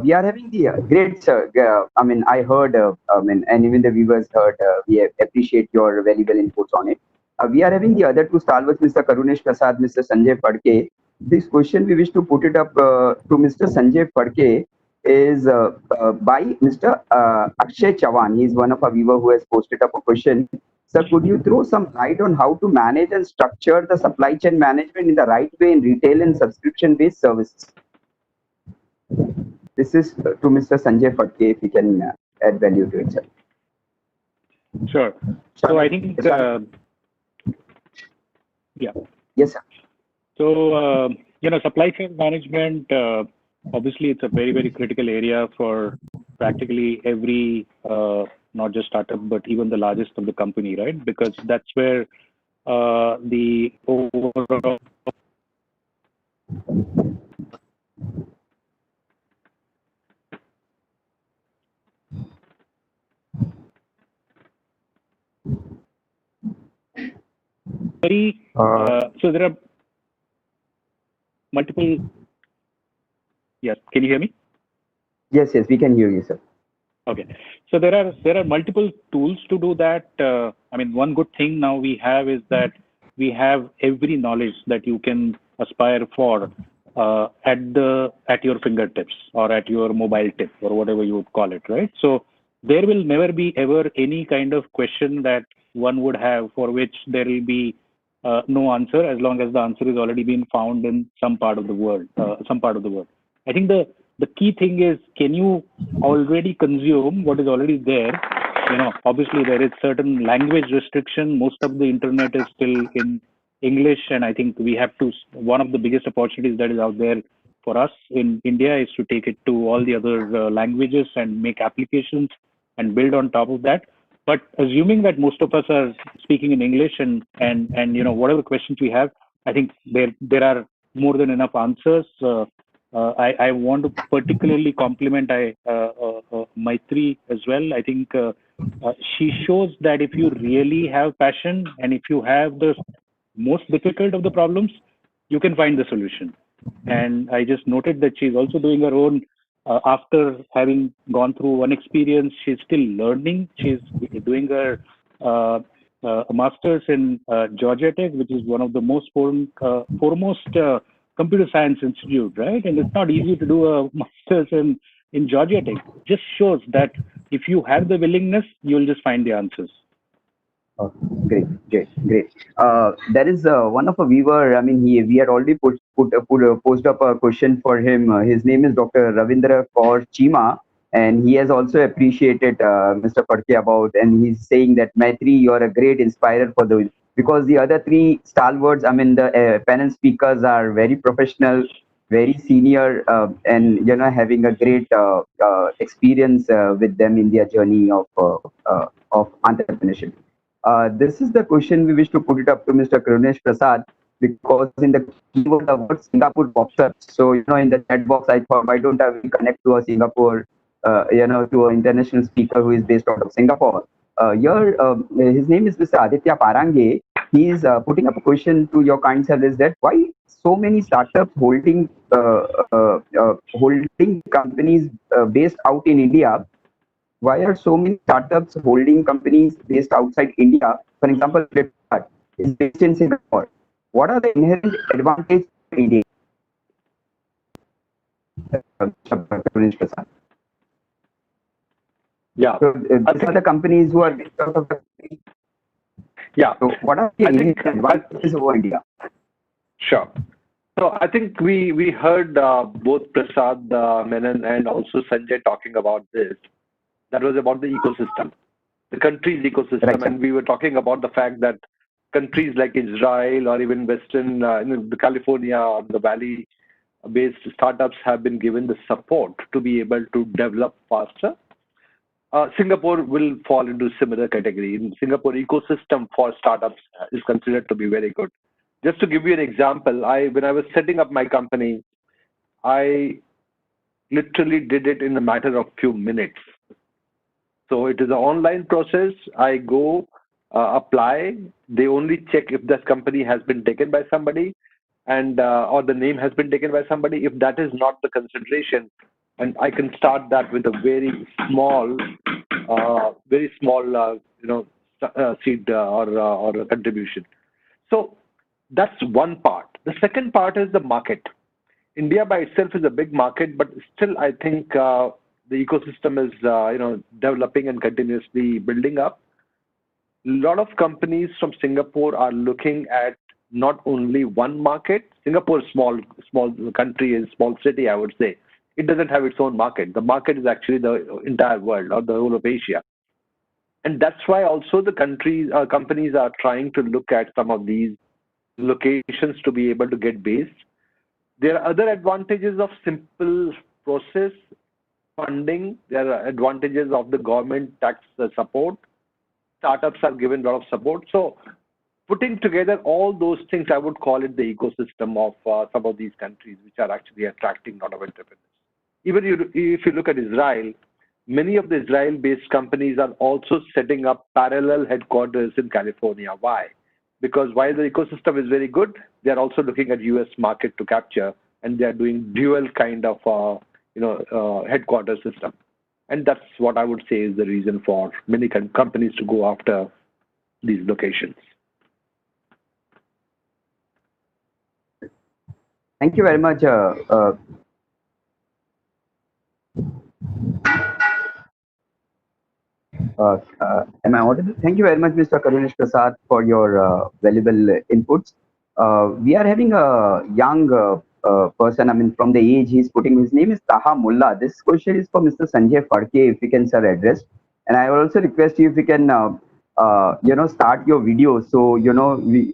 We are having the great, I mean, I heard, and even the viewers heard, we appreciate your valuable inputs on it. We are having the other two stalwarts, Mr. Karunesh Prasad, Mr. Sanjay Phadke. This question we wish to put it up to Mr. Sanjay Phadke is by Mr. Akshay Chavan. He is one of our viewer who has posted up a question. Sir, could you throw some light on how to manage and structure the supply chain management in the right way in retail and subscription-based services? This is to Mr. Sanjay Phadke, if he can add value to it, sir. Sure. So I think, yeah. Yes, sir. So, supply chain management, obviously, it's a very, very critical area for practically every, not just startup, but even the largest of the company, right? Because that's where the overall so there are multiple. Yes, can you hear me? Yes, we can hear you, sir. Okay, so there are multiple tools to do that. I mean, one good thing now we have is that we have every knowledge that you can aspire for at your fingertips or at your mobile tip or whatever you would call it, right? So there will never be ever any kind of question that one would have for which there will be no answer, as long as the answer is already been found in some part of the world. I think the key thing is, can you already consume what is already there? Obviously there is certain language restriction. Most of the internet is still in English, and I think we have to. One of the biggest opportunities that is out there for us in India is to take it to all the other languages and make applications and build on top of that. But assuming that most of us are speaking in English, and whatever questions we have, I think there are more than enough answers. I want to particularly compliment Maitri as well. I think she shows that if you really have passion and if you have the most difficult of the problems, you can find the solution. And I just noted that she's also doing her own, after having gone through one experience, she's still learning. She's doing her master's in Georgia Tech, which is one of the most foremost computer science institute, right? And it's not easy to do a master's in Georgia Tech. Just shows that if you have the willingness, you'll just find the answers. Oh, great. There is one of a viewer. I mean, we had already posted up a question for him. His name is Dr. Ravindra Kaur Chima, and he has also appreciated Mr. Padke about, and he's saying that Maitri, you're a great inspirer for because the other three stalwarts, I mean, the panel speakers are very professional, very senior, and having a great experience with them in their journey of entrepreneurship. This is the question we wish to put it up to Mr. Karunesh Prasad, because in the keyword the word Singapore pops up. So in the chat box I thought, why don't I connect to a Singapore, to an international speaker who is based out of Singapore. His name is Mr. Aditya Parange. He is putting up a question to your kind self, is that why so many startups holding companies based out in India? Why are so many startups holding companies based outside India? For example, Flipkart is based in Singapore. What are the inherent advantages for India? Yeah. So these are the companies who are based out of the country. Yeah. So what are the inherent advantages over India? Sure. So I think we heard both Prasad Menon and also Sanjay talking about this. That was about the ecosystem, the country's ecosystem. Right. And we were talking about the fact that countries like Israel or even Western, the California or the Valley-based startups have been given the support to be able to develop faster. Singapore will fall into similar category. In Singapore, ecosystem for startups is considered to be very good. Just to give you an example, when I was setting up my company, I literally did it in a matter of few minutes. So it is an online process. I go, apply. They only check if that company has been taken by somebody, and or the name has been taken by somebody. If that is not the consideration, and I can start that with a very small, seed or a contribution. So that's one part. The second part is the market. India by itself is a big market, but still I think the ecosystem is developing and continuously building up. A lot of companies from Singapore are looking at not only one market. Singapore is small country, is small city, I would say. It doesn't have its own market. The market is actually the entire world or the whole of Asia. And that's why also the companies are trying to look at some of these locations to be able to get based. There are other advantages of simple process, funding. There are advantages of the government tax support. Startups are given a lot of support. So putting together all those things, I would call it the ecosystem of some of these countries, which are actually attracting a lot of entrepreneurs. Even if you look at Israel, many of the Israel-based companies are also setting up parallel headquarters in California. Why? Because while the ecosystem is very good, they are also looking at US market to capture, and they are doing dual kind of headquarters system. And that's what I would say is the reason for many companies to go after these locations. Thank you very much. Am I audible? Thank you very much, Mr. Karunesh Prasad, for your valuable inputs. We are having a young person, I mean, from the age he's putting, his name is Taha Mullah. This question is for Mr. Sanjay Phadke, if you can, sir, address. And I will also request you if you can, start your video so,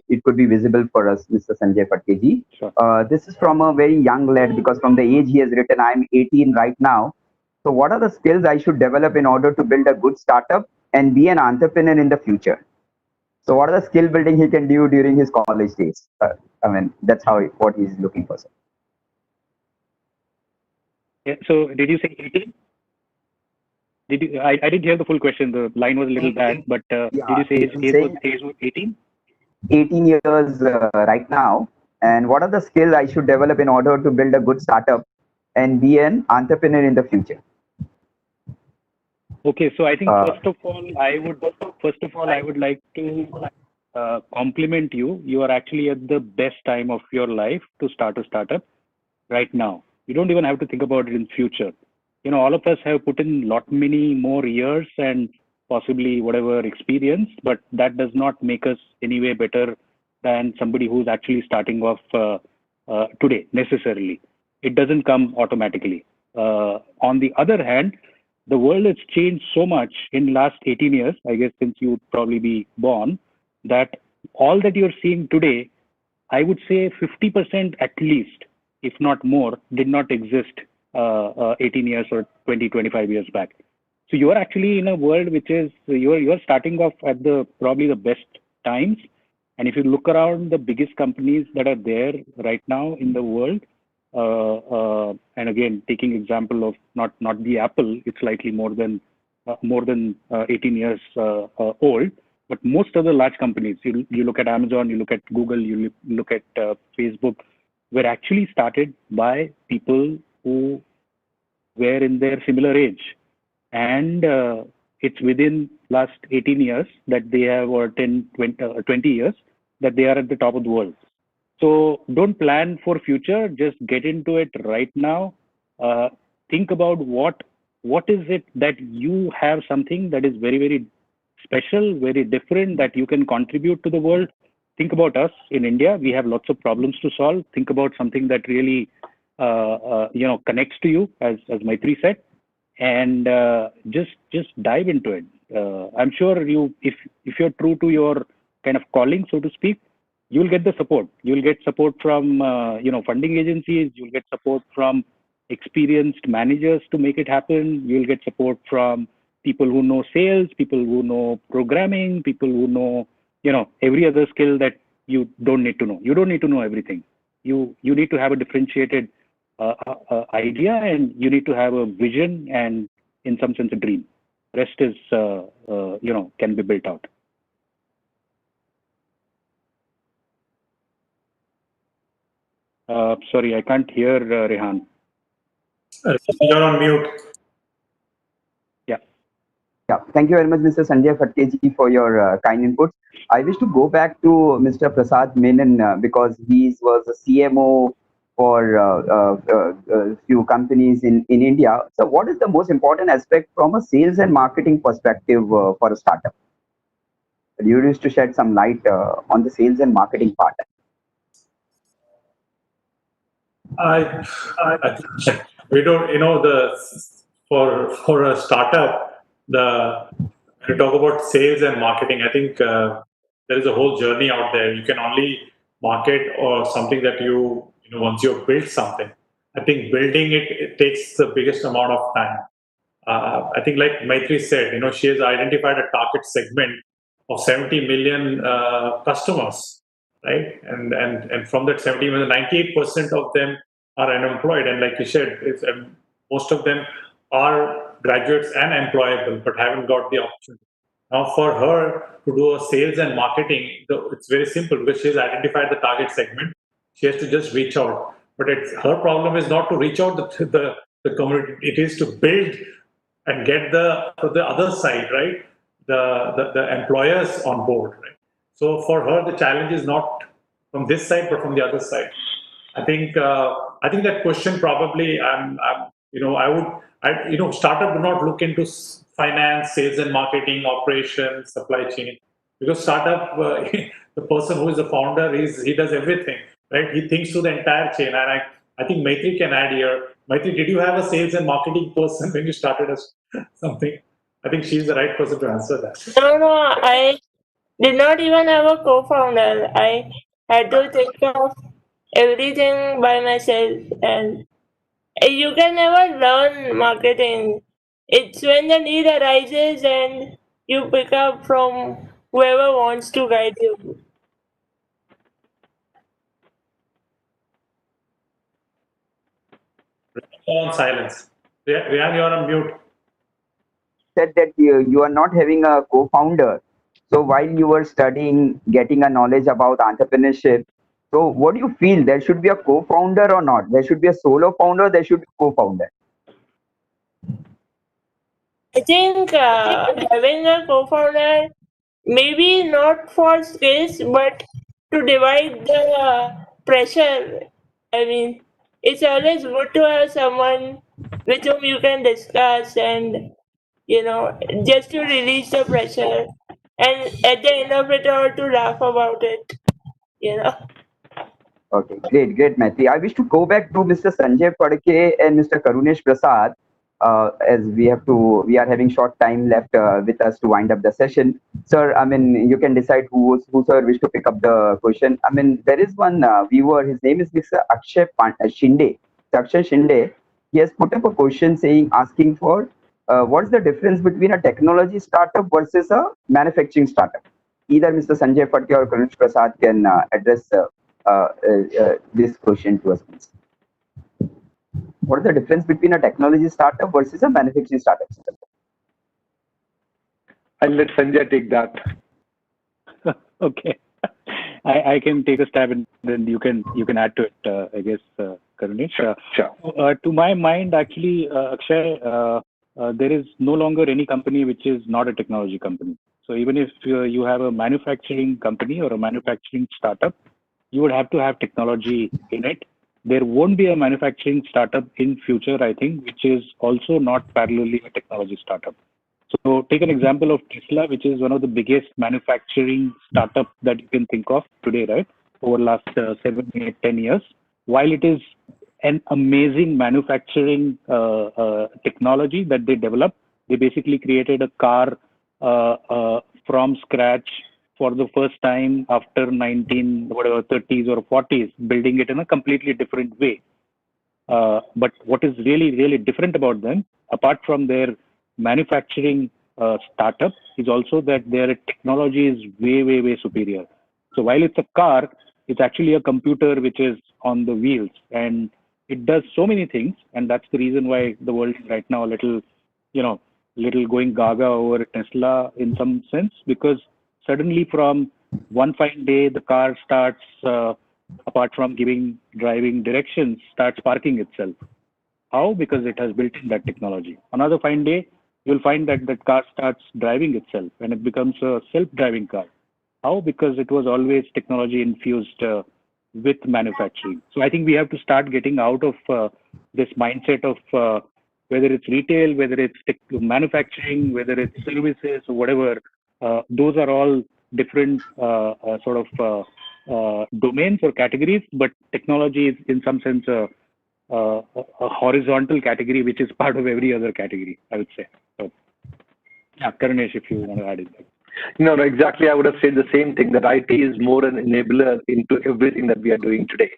it could be visible for us, Mr. Sanjay Phadke ji. Sure. This is from a very young lad, because from the age he has written, I'm 18 right now. So what are the skills I should develop in order to build a good startup and be an entrepreneur in the future? So what are the skill building he can do during his college days? I mean, that's what he's looking for, sir. Yeah, so did you say 18? I didn't hear the full question. The line was a little bad, but did you say his age was 18? 18 years right now. And what are the skills I should develop in order to build a good startup and be an entrepreneur in the future? Okay, so I think first of all, I would like to compliment you. You are actually at the best time of your life to start a startup right now. You don't even have to think about it in future. All of us have put in lot many more years and possibly whatever experience, but that does not make us any way better than somebody who's actually starting off today necessarily. It doesn't come automatically. On the other hand, the world has changed so much in last 18 years, I guess, since you'd probably be born, that all that you're seeing today, I would say 50% at least, if not more, did not exist 18 years or 20, 25 years back. So you are actually in a world which is, you're starting off at probably the best times. And if you look around the biggest companies that are there right now in the world, and again, taking example of not the Apple, it's slightly more than 18 years old. But most of the large companies, you look at Amazon, you look at Google, you look at Facebook, were actually started by people who were in their similar age. And it's within last 18 years that they have, or 10, 20 years, that they are at the top of the world. So don't plan for future, just get into it right now. Think about what is it that you have, something that is very, very special, very different, that you can contribute to the world. Think about us in India. We have lots of problems to solve. Think about something that really connects to you, as Maitri said, and just dive into it. I'm sure if you're true to your kind of calling, so to speak, you'll get the support. You'll get support from funding agencies. You'll get support from experienced managers to make it happen. You'll get support from people who know sales, people who know programming, people who know every other skill that you don't need to know. You don't need to know everything. You need to have a differentiated idea, and you need to have a vision and, in some sense, a dream. Rest is can be built out. Sorry, I can't hear Rehan. You're on mute. Yeah, thank you very much, Mr. Sanjay Phadke, for your kind inputs. I wish to go back to Mr. Prasad Menon because he was a CMO for a few companies in India. So what is the most important aspect from a sales and marketing perspective for a startup? You used to shed some light on the sales and marketing part. I think we don't, for a startup, when you talk about sales and marketing, I think there is a whole journey out there. You can only market or something that once you've built something. I think building it takes the biggest amount of time. I think, like Maitri said, she has identified a target segment of 70 million customers, right? And from that 70 million, 98% of them are unemployed. And like you said, most of them are graduates and employable, but haven't got the opportunity. Now, for her to do a sales and marketing, it's very simple because she's identified the target segment. She has to just reach out. But her problem is not to reach out to the community. It is to build and get the other side, right? The employers on board, right? So for her, the challenge is not from this side, but from the other side. I think that question probably I'm Startup do not look into finance, sales and marketing, operations, supply chain, because startup, the person who is the founder, he does everything, right? He thinks through the entire chain. And I think Maitri can add here. Maitri, did you have a sales and marketing person when you started as something? I think she's the right person to answer that. No, I did not even have a co-founder. I had to take care of everything by myself, and you can never learn marketing. It's when the need arises and you pick up from whoever wants to guide you. On silence. Rian, you're on mute. Said that you are not having a co-founder. So while you were studying, getting a knowledge about entrepreneurship, so what do you feel? There should be a co-founder or not? There should be a solo founder. There should be a co-founder. I think having a co-founder, maybe not for skills, but to divide the pressure. I mean, it's always good to have someone with whom you can discuss and, just to release the pressure. And at the end of it all, to laugh about it. Okay, great, Maitri. I wish to go back to Mr. Sanjay Padke and Mr. Karunesh Prasad, as we are having short time left with us to wind up the session. Sir, I mean, you can decide who sir wish to pick up the question. I mean, there is one viewer. His name is Mr. Shinde. Akshay Shinde. He has put up a question asking for what's the difference between a technology startup versus a manufacturing startup. Either Mr. Sanjay Padke or Karunesh Prasad can address. This question to us, please. What is the difference between a technology startup versus a manufacturing startup? I'll let Sanjay take that. Okay, I can take a stab and then you can add to it. I guess, Karunesh. Sure. To my mind, actually, Akshay, there is no longer any company which is not a technology company. So even if you have a manufacturing company or a manufacturing startup, you would have to have technology in it. There won't be a manufacturing startup in future, I think, which is also not parallelly a technology startup. So take an example of Tesla, which is one of the biggest manufacturing startup that you can think of today, right? Over the last 7, 8, 10 years. While it is an amazing manufacturing technology that they developed, they basically created a car from scratch for the first time after 30s or 40s, building it in a completely different way. But what is really, really different about them, apart from their manufacturing startup, is also that their technology is way, way, way superior. So while it's a car, it's actually a computer which is on the wheels, and it does so many things. And that's the reason why the world is right now a little going gaga over Tesla in some sense, because suddenly from one fine day, the car starts, apart from giving driving directions, starts parking itself. How? Because it has built in that technology. Another fine day, you'll find that that car starts driving itself and it becomes a self-driving car. How? Because it was always technology infused with manufacturing. So I think we have to start getting out of this mindset of whether it's retail, whether it's manufacturing, whether it's services or whatever. Those are all different sort of domains or categories, but technology is in some sense a horizontal category which is part of every other category, I would say. So, yeah, Karunesh, if you want to add it. No, exactly. I would have said the same thing, that IT is more an enabler into everything that we are doing today.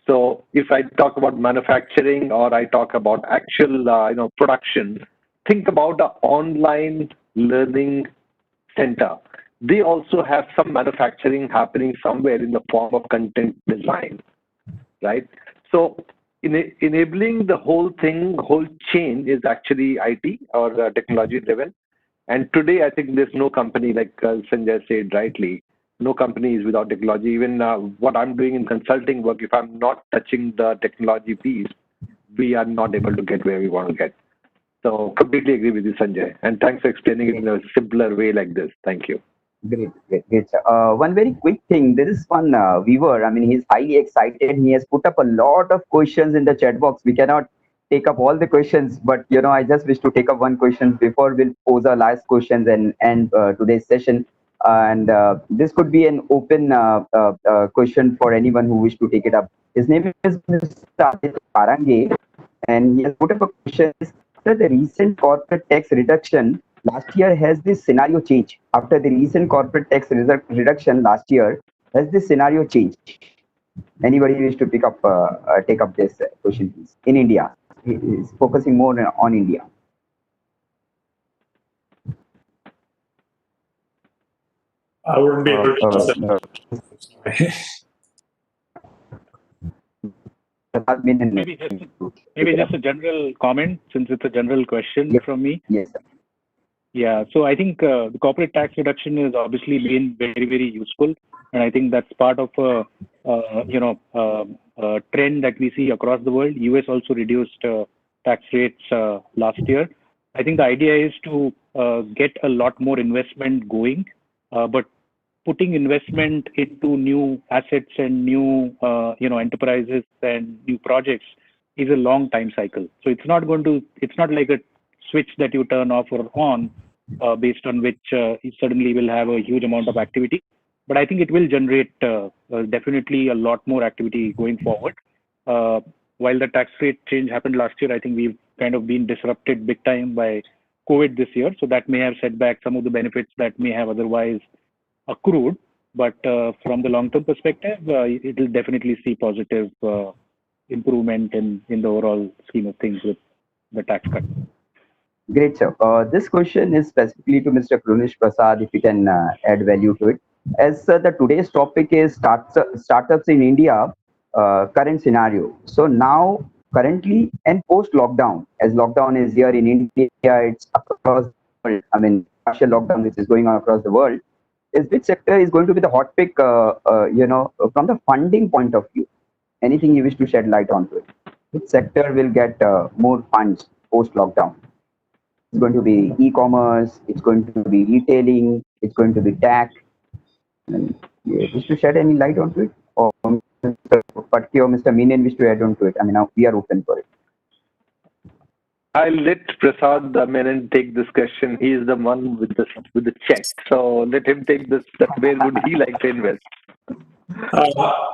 So if I talk about manufacturing or I talk about actual production, think about the online learning center. They also have some manufacturing happening somewhere in the form of content design, right? So enabling the whole thing, whole chain is actually IT or technology driven. And today, I think there's no company, like Sanjay said rightly, no company is without technology. Even what I'm doing in consulting work, if I'm not touching the technology piece, we are not able to get where we want to get. So completely agree with you, Sanjay. And thanks for explaining it in a simpler way like this. Thank you. Great. One very quick thing. There is one viewer. I mean, he's highly excited. He has put up a lot of questions in the chat box. We cannot take up all the questions, but I just wish to take up one question before we'll pose our last questions and end today's session. And this could be an open question for anyone who wish to take it up. His name is Mr. Aditya Parange, and he has put up a question. After the recent corporate tax reduction last year, has this scenario changed? After the recent corporate tax reduction last year, has this scenario changed? Anybody wish to take up this question, please? In India, he is focusing more on India. I wouldn't be able to answer. Maybe just a general comment, since it's a general question from me. Yes, sir. Yeah, so I think the corporate tax reduction has obviously been very, very useful, and I think that's part of a trend that we see across the world. US also reduced tax rates last year. I think the idea is to get a lot more investment going, but putting investment into new assets and new enterprises and new projects is a long time cycle. So it's not like a switch that you turn off or on based on which you suddenly will have a huge amount of activity. But I think it will generate definitely a lot more activity going forward. While the tax rate change happened last year, I think we've kind of been disrupted big time by COVID this year. So that may have set back some of the benefits that may have otherwise accrued. But from the long-term perspective, it will definitely see positive improvement in the overall scheme of things with the tax cut. Great, sir. This question is specifically to Mr. Krunish Prasad, if you can add value to it. As the today's topic is startups in India, current scenario. So now, currently and post-lockdown, as lockdown is here in India, it's across the world. I mean, partial lockdown which is going on across the world. Is which sector is going to be the hot pick, from the funding point of view? Anything you wish to shed light onto it? Which sector will get more funds post-lockdown? It's going to be e-commerce, it's going to be retailing, it's going to be tech. Wish to shed any light onto it? Or Mr. Patki or Mr. Menon wish to add on to it? I mean, now we are open for it. I'll let Prasad Menon take this question. He is the one with the check. So let him take this. Where would he like to invest?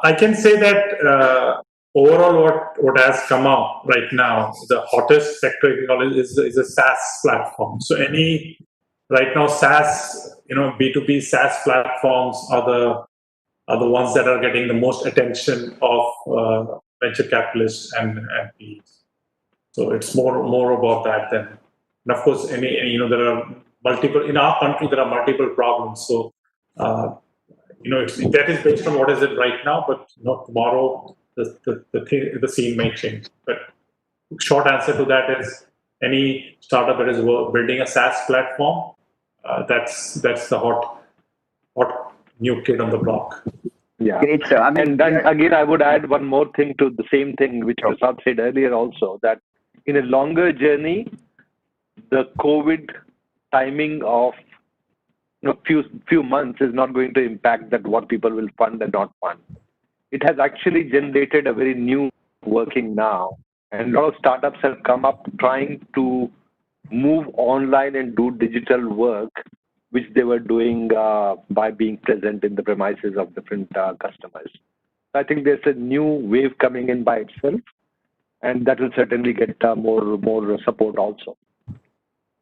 I can say that overall, what has come out right now, the hottest sector is a SaaS platform. So right now SaaS, B2B SaaS platforms are the ones that are getting the most attention of venture capitalists and PEs. So it's more about that than, and of course, there are multiple in our country. There are multiple problems. So that is based on what is it right now. But tomorrow the scene may change. But short answer to that is any startup that is building a SaaS platform. That's the hot new kid on the block. Yeah. Great, sir. And then again, I would add one more thing to the same thing which Prasad said earlier also, that in a longer journey, the COVID timing of few months is not going to impact that what people will fund and not fund. It has actually generated a very new working now, and a lot of startups have come up trying to move online and do digital work, which they were doing by being present in the premises of different customers. I think there's a new wave coming in by itself, and that will certainly get more support also.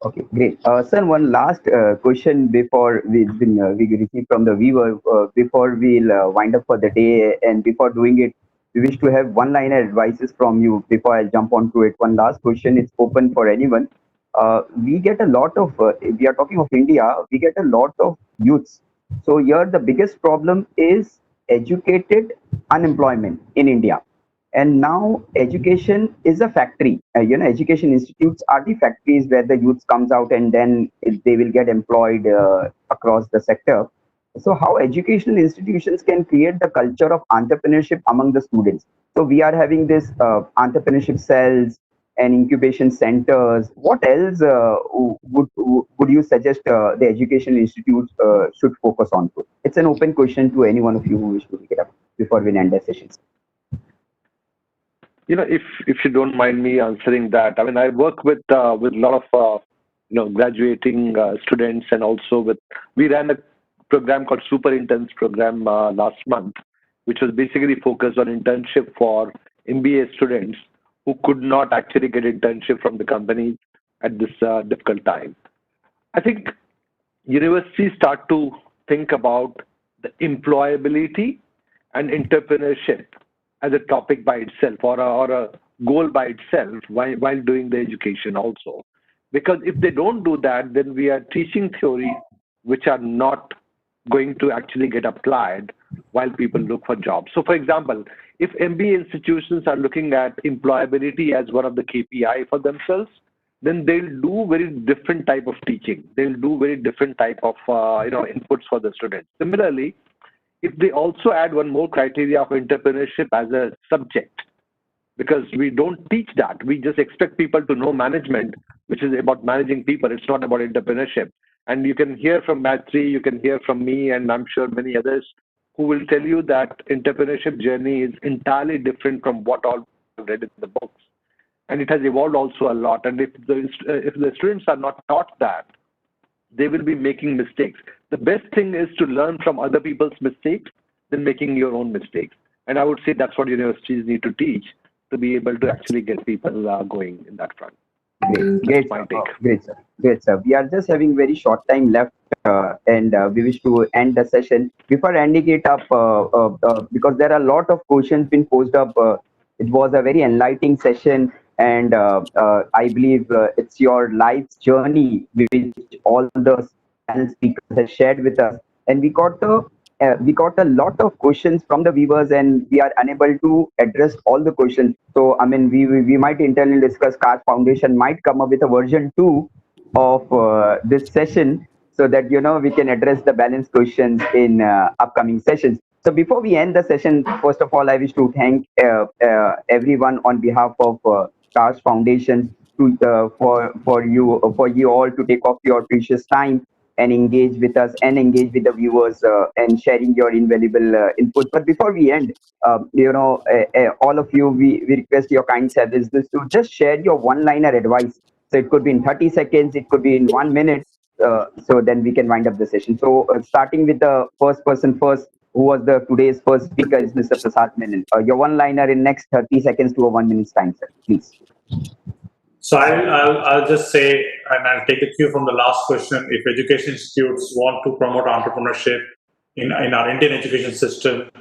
Okay, great. Sir, one last question before we receive from the viewer, before we'll wind up for the day, and before doing it, we wish to have one-liner advices from you before I jump onto it. One last question, it's open for anyone. We get a lot of, if we are talking of India, we get a lot of youths. So here the biggest problem is educated unemployment in India. And now education is a factory. Education institutes are the factories where the youth comes out and then they will get employed across the sector. So how educational institutions can create the culture of entrepreneurship among the students? So we are having this entrepreneurship cells and incubation centers. What else would you suggest the educational institutes should focus on? It's an open question to any one of you who wish to pick it up before we end the sessions. if you don't mind me answering that, I mean, I work with a lot of graduating students, and also we ran a program called Super Interns program last month, which was basically focused on internship for MBA students who could not actually get internship from the companies at this difficult time. I think universities start to think about the employability and entrepreneurship as a topic by itself, or a goal by itself, while doing the education also. Because if they don't do that, then we are teaching theories which are not going to actually get applied while people look for jobs. So, for example, if MBA institutions are looking at employability as one of the KPI for themselves, then they'll do very different type of teaching. They'll do very different type of inputs for the students. Similarly, if they also add one more criteria of entrepreneurship as a subject, because we don't teach that. We just expect people to know management, which is about managing people. It's not about entrepreneurship. And you can hear from Matri, you can hear from me, and I'm sure many others who will tell you that entrepreneurship journey is entirely different from what all read in the books. And it has evolved also a lot. And if the students are not taught that, they will be making mistakes. The best thing is to learn from other people's mistakes than making your own mistakes. And I would say that's what universities need to teach to be able to actually get people going in that front. Great, my take. Great, sir. Great, sir. We are just having very short time left, and we wish to end the session. Before ending it up, because there are a lot of questions been posed up, it was a very enlightening session, and I believe it's your life's journey which all the panel speakers have shared with us, and we got a lot of questions from the viewers, and we are unable to address all the questions. So, I mean, we might internally discuss. Kaash Foundation might come up with a version 2 of this session, so that we can address the balance questions in upcoming sessions. So, before we end the session, first of all, I wish to thank everyone on behalf of Kaash Foundation for you all to take off your precious time and engage with us and engage with the viewers and sharing your invaluable input. But before we end, all of you, we request your kind services to just share your one-liner advice. So it could be in 30 seconds, it could be in 1 minute. So then we can wind up the session. So starting with the first person first, who was the today's first speaker, is Mr. Prasad Menon. Your one-liner in next 30 seconds to a 1 minute's time, sir, please. So I'll just say, and I'll take the cue from the last question. If education institutes want to promote entrepreneurship in our Indian education system,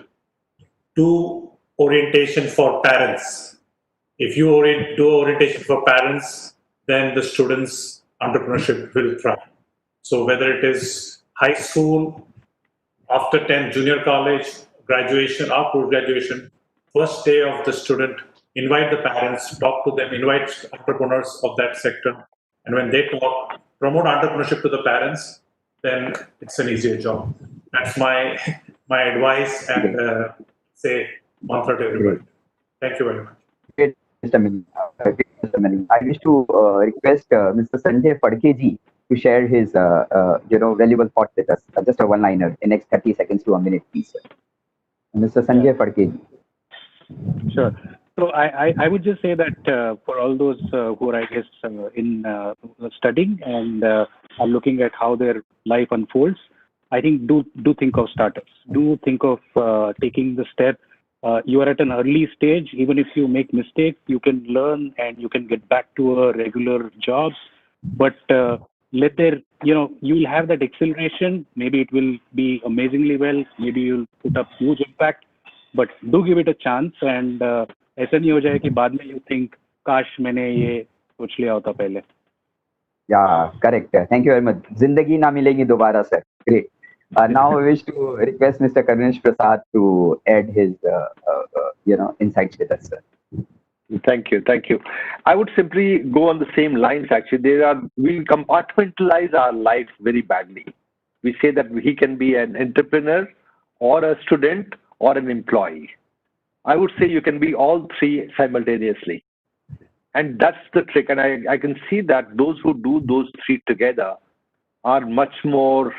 do orientation for parents. If you do orientation for parents, then the students' entrepreneurship will thrive. So whether it is high school, after 10th, junior college, graduation or post-graduation, first day of the student, invite the parents, talk to them, invite entrepreneurs of that sector. And when they talk, promote entrepreneurship to the parents, then it's an easier job. That's my advice and say mantra to everybody. Thank you very much. Great, Mr. Menon. Mr. Menon. I wish to request Mr. Sanjay Phadke to share his valuable thoughts with us. Just a one-liner in next 30 seconds to a minute, please. Mr. Sanjay Phadke. Sure. So I would just say that for all those who are, I guess, in studying and are looking at how their life unfolds, I think do think of startups. Do think of taking the step. You are at an early stage. Even if you make mistakes, you can learn and you can get back to a regular jobs. But you'll have that acceleration. Maybe it will be amazingly well. Maybe you'll put up huge impact. But do give it a chance, and ऐसा नहीं हो जाए कि बाद में you think काश मैंने ये सोच लिया होता पहले. Yeah, correct. Thank you very much. जिंदगी ना मिलेगी दोबारा, sir. Great. Now I wish to request Mr. Karnesh Prasad to add his insights with us, sir. Thank you. I would simply go on the same lines. Actually, we compartmentalize our life very badly. We say that he can be an entrepreneur or a student or an employee. I would say you can be all three simultaneously. And that's the trick. And I can see that those who do those three together are much more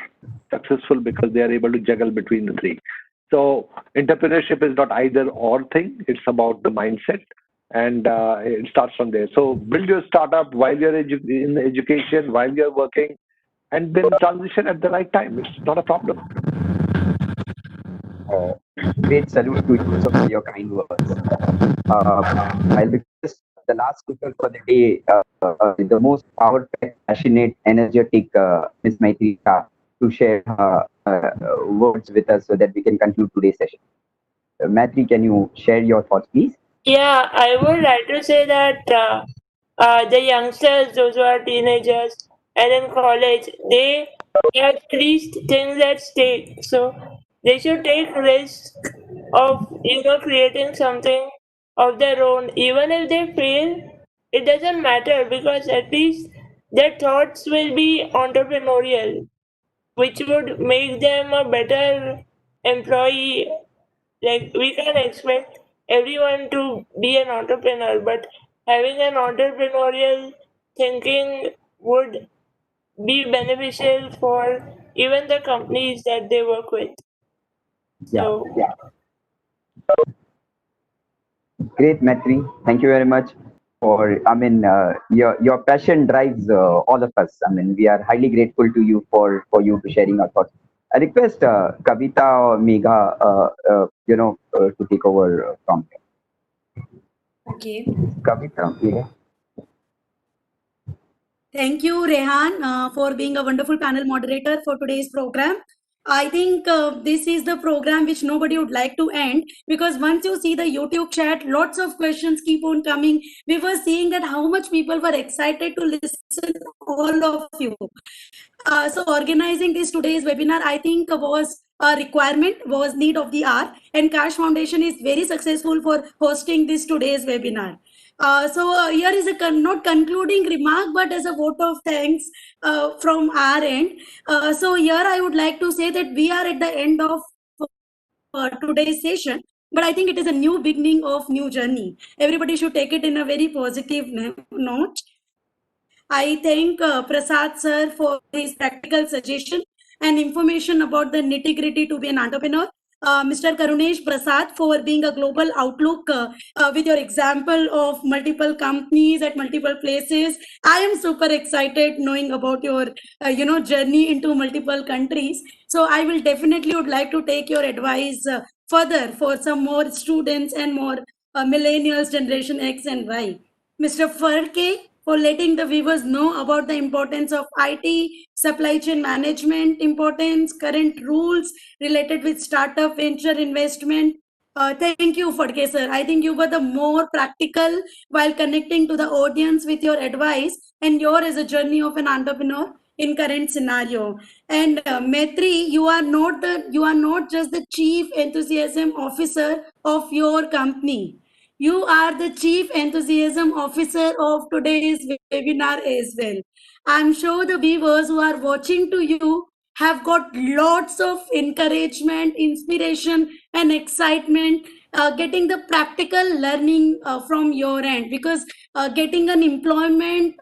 successful because they are able to juggle between the three. So entrepreneurship is not either or thing. It's about the mindset. and it starts from there. So build your startup while you're in education, while you're working, and then transition at the right time. It's not a problem. Great salute to you, sir, for your kind words. I'll request the last speaker for the day, the most power-packed, passionate, energetic Ms. Maitri Shah, to share her words with us so that we can conclude today's session. Maitri, can you share your thoughts, please? Yeah, I would like to say that the youngsters, those who are teenagers and in college, they have three things at stake. So they should take risk of creating something of their own. Even if they fail, it doesn't matter because at least their thoughts will be entrepreneurial, which would make them a better employee. Like, we can expect everyone to be an entrepreneur, but having an entrepreneurial thinking would be beneficial for even the companies that they work with. So, Great, Maitri. Thank you very much for. Your passion drives all of us. We are highly grateful to you for you to sharing our thoughts. I request Kavita or Megha, to take over from here. Okay. Kavita, Megha. Thank you, Rehan, for being a wonderful panel moderator for today's program. I think this is the program which nobody would like to end, because once you see the YouTube chat, lots of questions keep on coming. We were seeing that how much people were excited to listen, all of you. So organizing this today's webinar, I think was a requirement, was need of the hour, and Kaash Foundation is very successful for hosting this today's webinar. Here is a not concluding remark, but as a vote of thanks from our end. So here I would like to say that we are at the end of today's session, but I think it is a new beginning of new journey. Everybody should take it in a very positive note. I thank Prasad sir for his practical suggestion and information about the nitty-gritty to be an entrepreneur. Mr. Karunesh Prasad for being a global outlook with your example of multiple companies at multiple places. I am super excited knowing about your journey into multiple countries. So I will definitely would like to take your advice further for some more students and more millennials, generation X and Y. Mr. Farke for letting the viewers know about the importance of IT, supply chain management importance, current rules related with startup venture investment. Thank you, Farke sir. I think you were the more practical while connecting to the audience with your advice, and your is a journey of an entrepreneur in current scenario. And Maitri, you are not just the chief enthusiasm officer of your company. You are the Chief Enthusiasm Officer of today's webinar as well. I'm sure the viewers who are watching to you have got lots of encouragement, inspiration, and excitement getting the practical learning from your end, because getting an employment,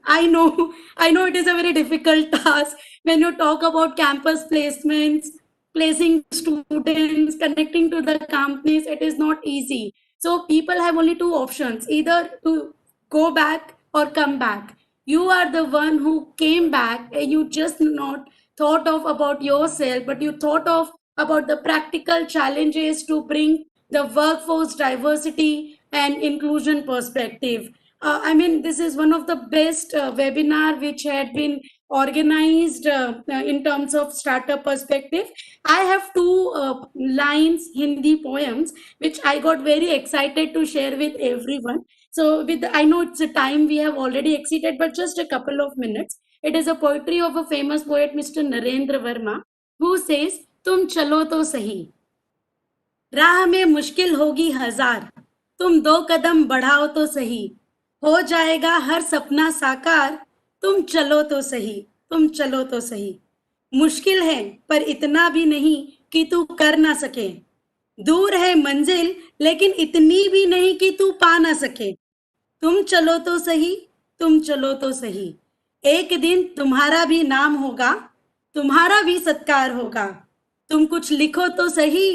I know, I know it is a very difficult task when you talk about campus placements, placing students, connecting to the companies. It is not easy. So people have only two options, either to go back or come back. You are the one who came back, and you just not thought of about yourself, but you thought of about the practical challenges to bring the workforce diversity and inclusion perspective. This is one of the best webinar which had been organized in terms of startup perspective. I have two lines Hindi poems which I got very excited to share with everyone. So I know it's a time we have already exceeded, but just a couple of minutes. It is a poetry of a famous poet, Mr. Narendra Verma, who says, "Tum chalo to sahi. राह में मुश्किल होगी हजार, तुम दो कदम बढ़ाओ तो सही, हो जाएगा हर सपना साकार, तुम चलो तो सही, तुम चलो तो सही। मुश्किल है पर इतना भी नहीं कि तू कर ना सके, दूर है मंजिल लेकिन इतनी भी नहीं कि तू पा ना सके, तुम चलो तो सही, तुम चलो तो सही, एक दिन तुम्हारा भी नाम होगा, तुम्हारा भी सत्कार होगा, तुम कुछ लिखो तो सही,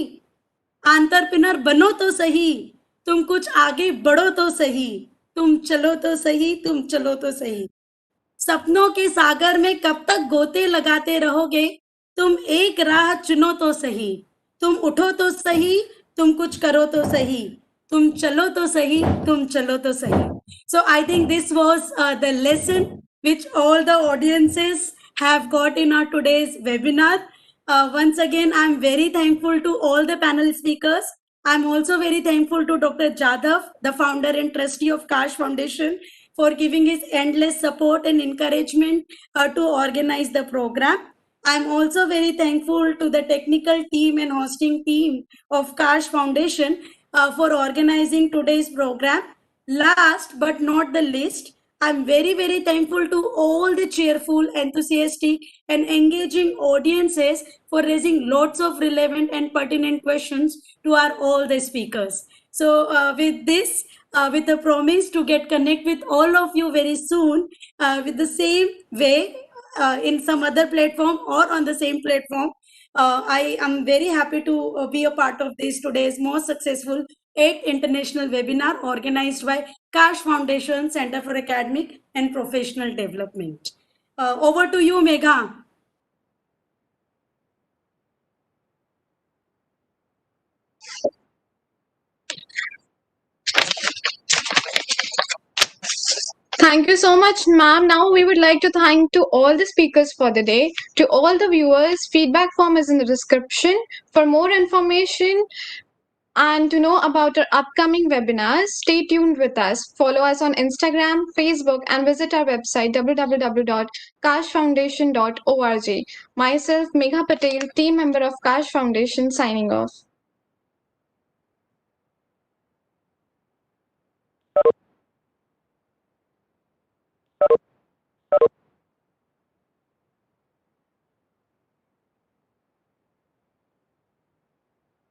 एंटरप्रेन्योर बनो तो सही, तुम कुछ आगे बढ़ो तो सही, तुम चलो तो सही, तुम चलो तो सही। सपनों के सागर में कब तक गोते लगाते रहोगे, तुम एक राह चुनो तो सही, तुम उठो तो सही, तुम कुछ करो तो सही, तुम चलो तो सही, तुम चलो तो सही. So I think this was the lesson which all the audiences have got in our today's webinar. Once again, I'm very thankful to all the panel speakers. I'm also very thankful to Dr. Jadhav, the founder and trustee of Kaash Foundation, for giving his endless support and encouragement to organize the program. I'm also very thankful to the technical team and hosting team of Kaash Foundation for organizing today's program. Last but not the least, I'm very, very thankful to all the cheerful, enthusiastic, and engaging audiences for raising lots of relevant and pertinent questions to our all the speakers. So, with this, with the promise to get connect with all of you very soon, with the same way in some other platform or on the same platform. I am very happy to be a part of this today's most successful 8th international webinar organized by Kaash Foundation Center for Academic and Professional Development. Over to you, Megha. Thank you so much, ma'am. Now we would like to thank to all the speakers for the day. To all the viewers, feedback form is in the description. For more information and to know about our upcoming webinars, stay tuned with us. Follow us on Instagram, Facebook, and visit our website www.kashfoundation.org. Myself, Megha Patel, team member of Kaash Foundation, signing off.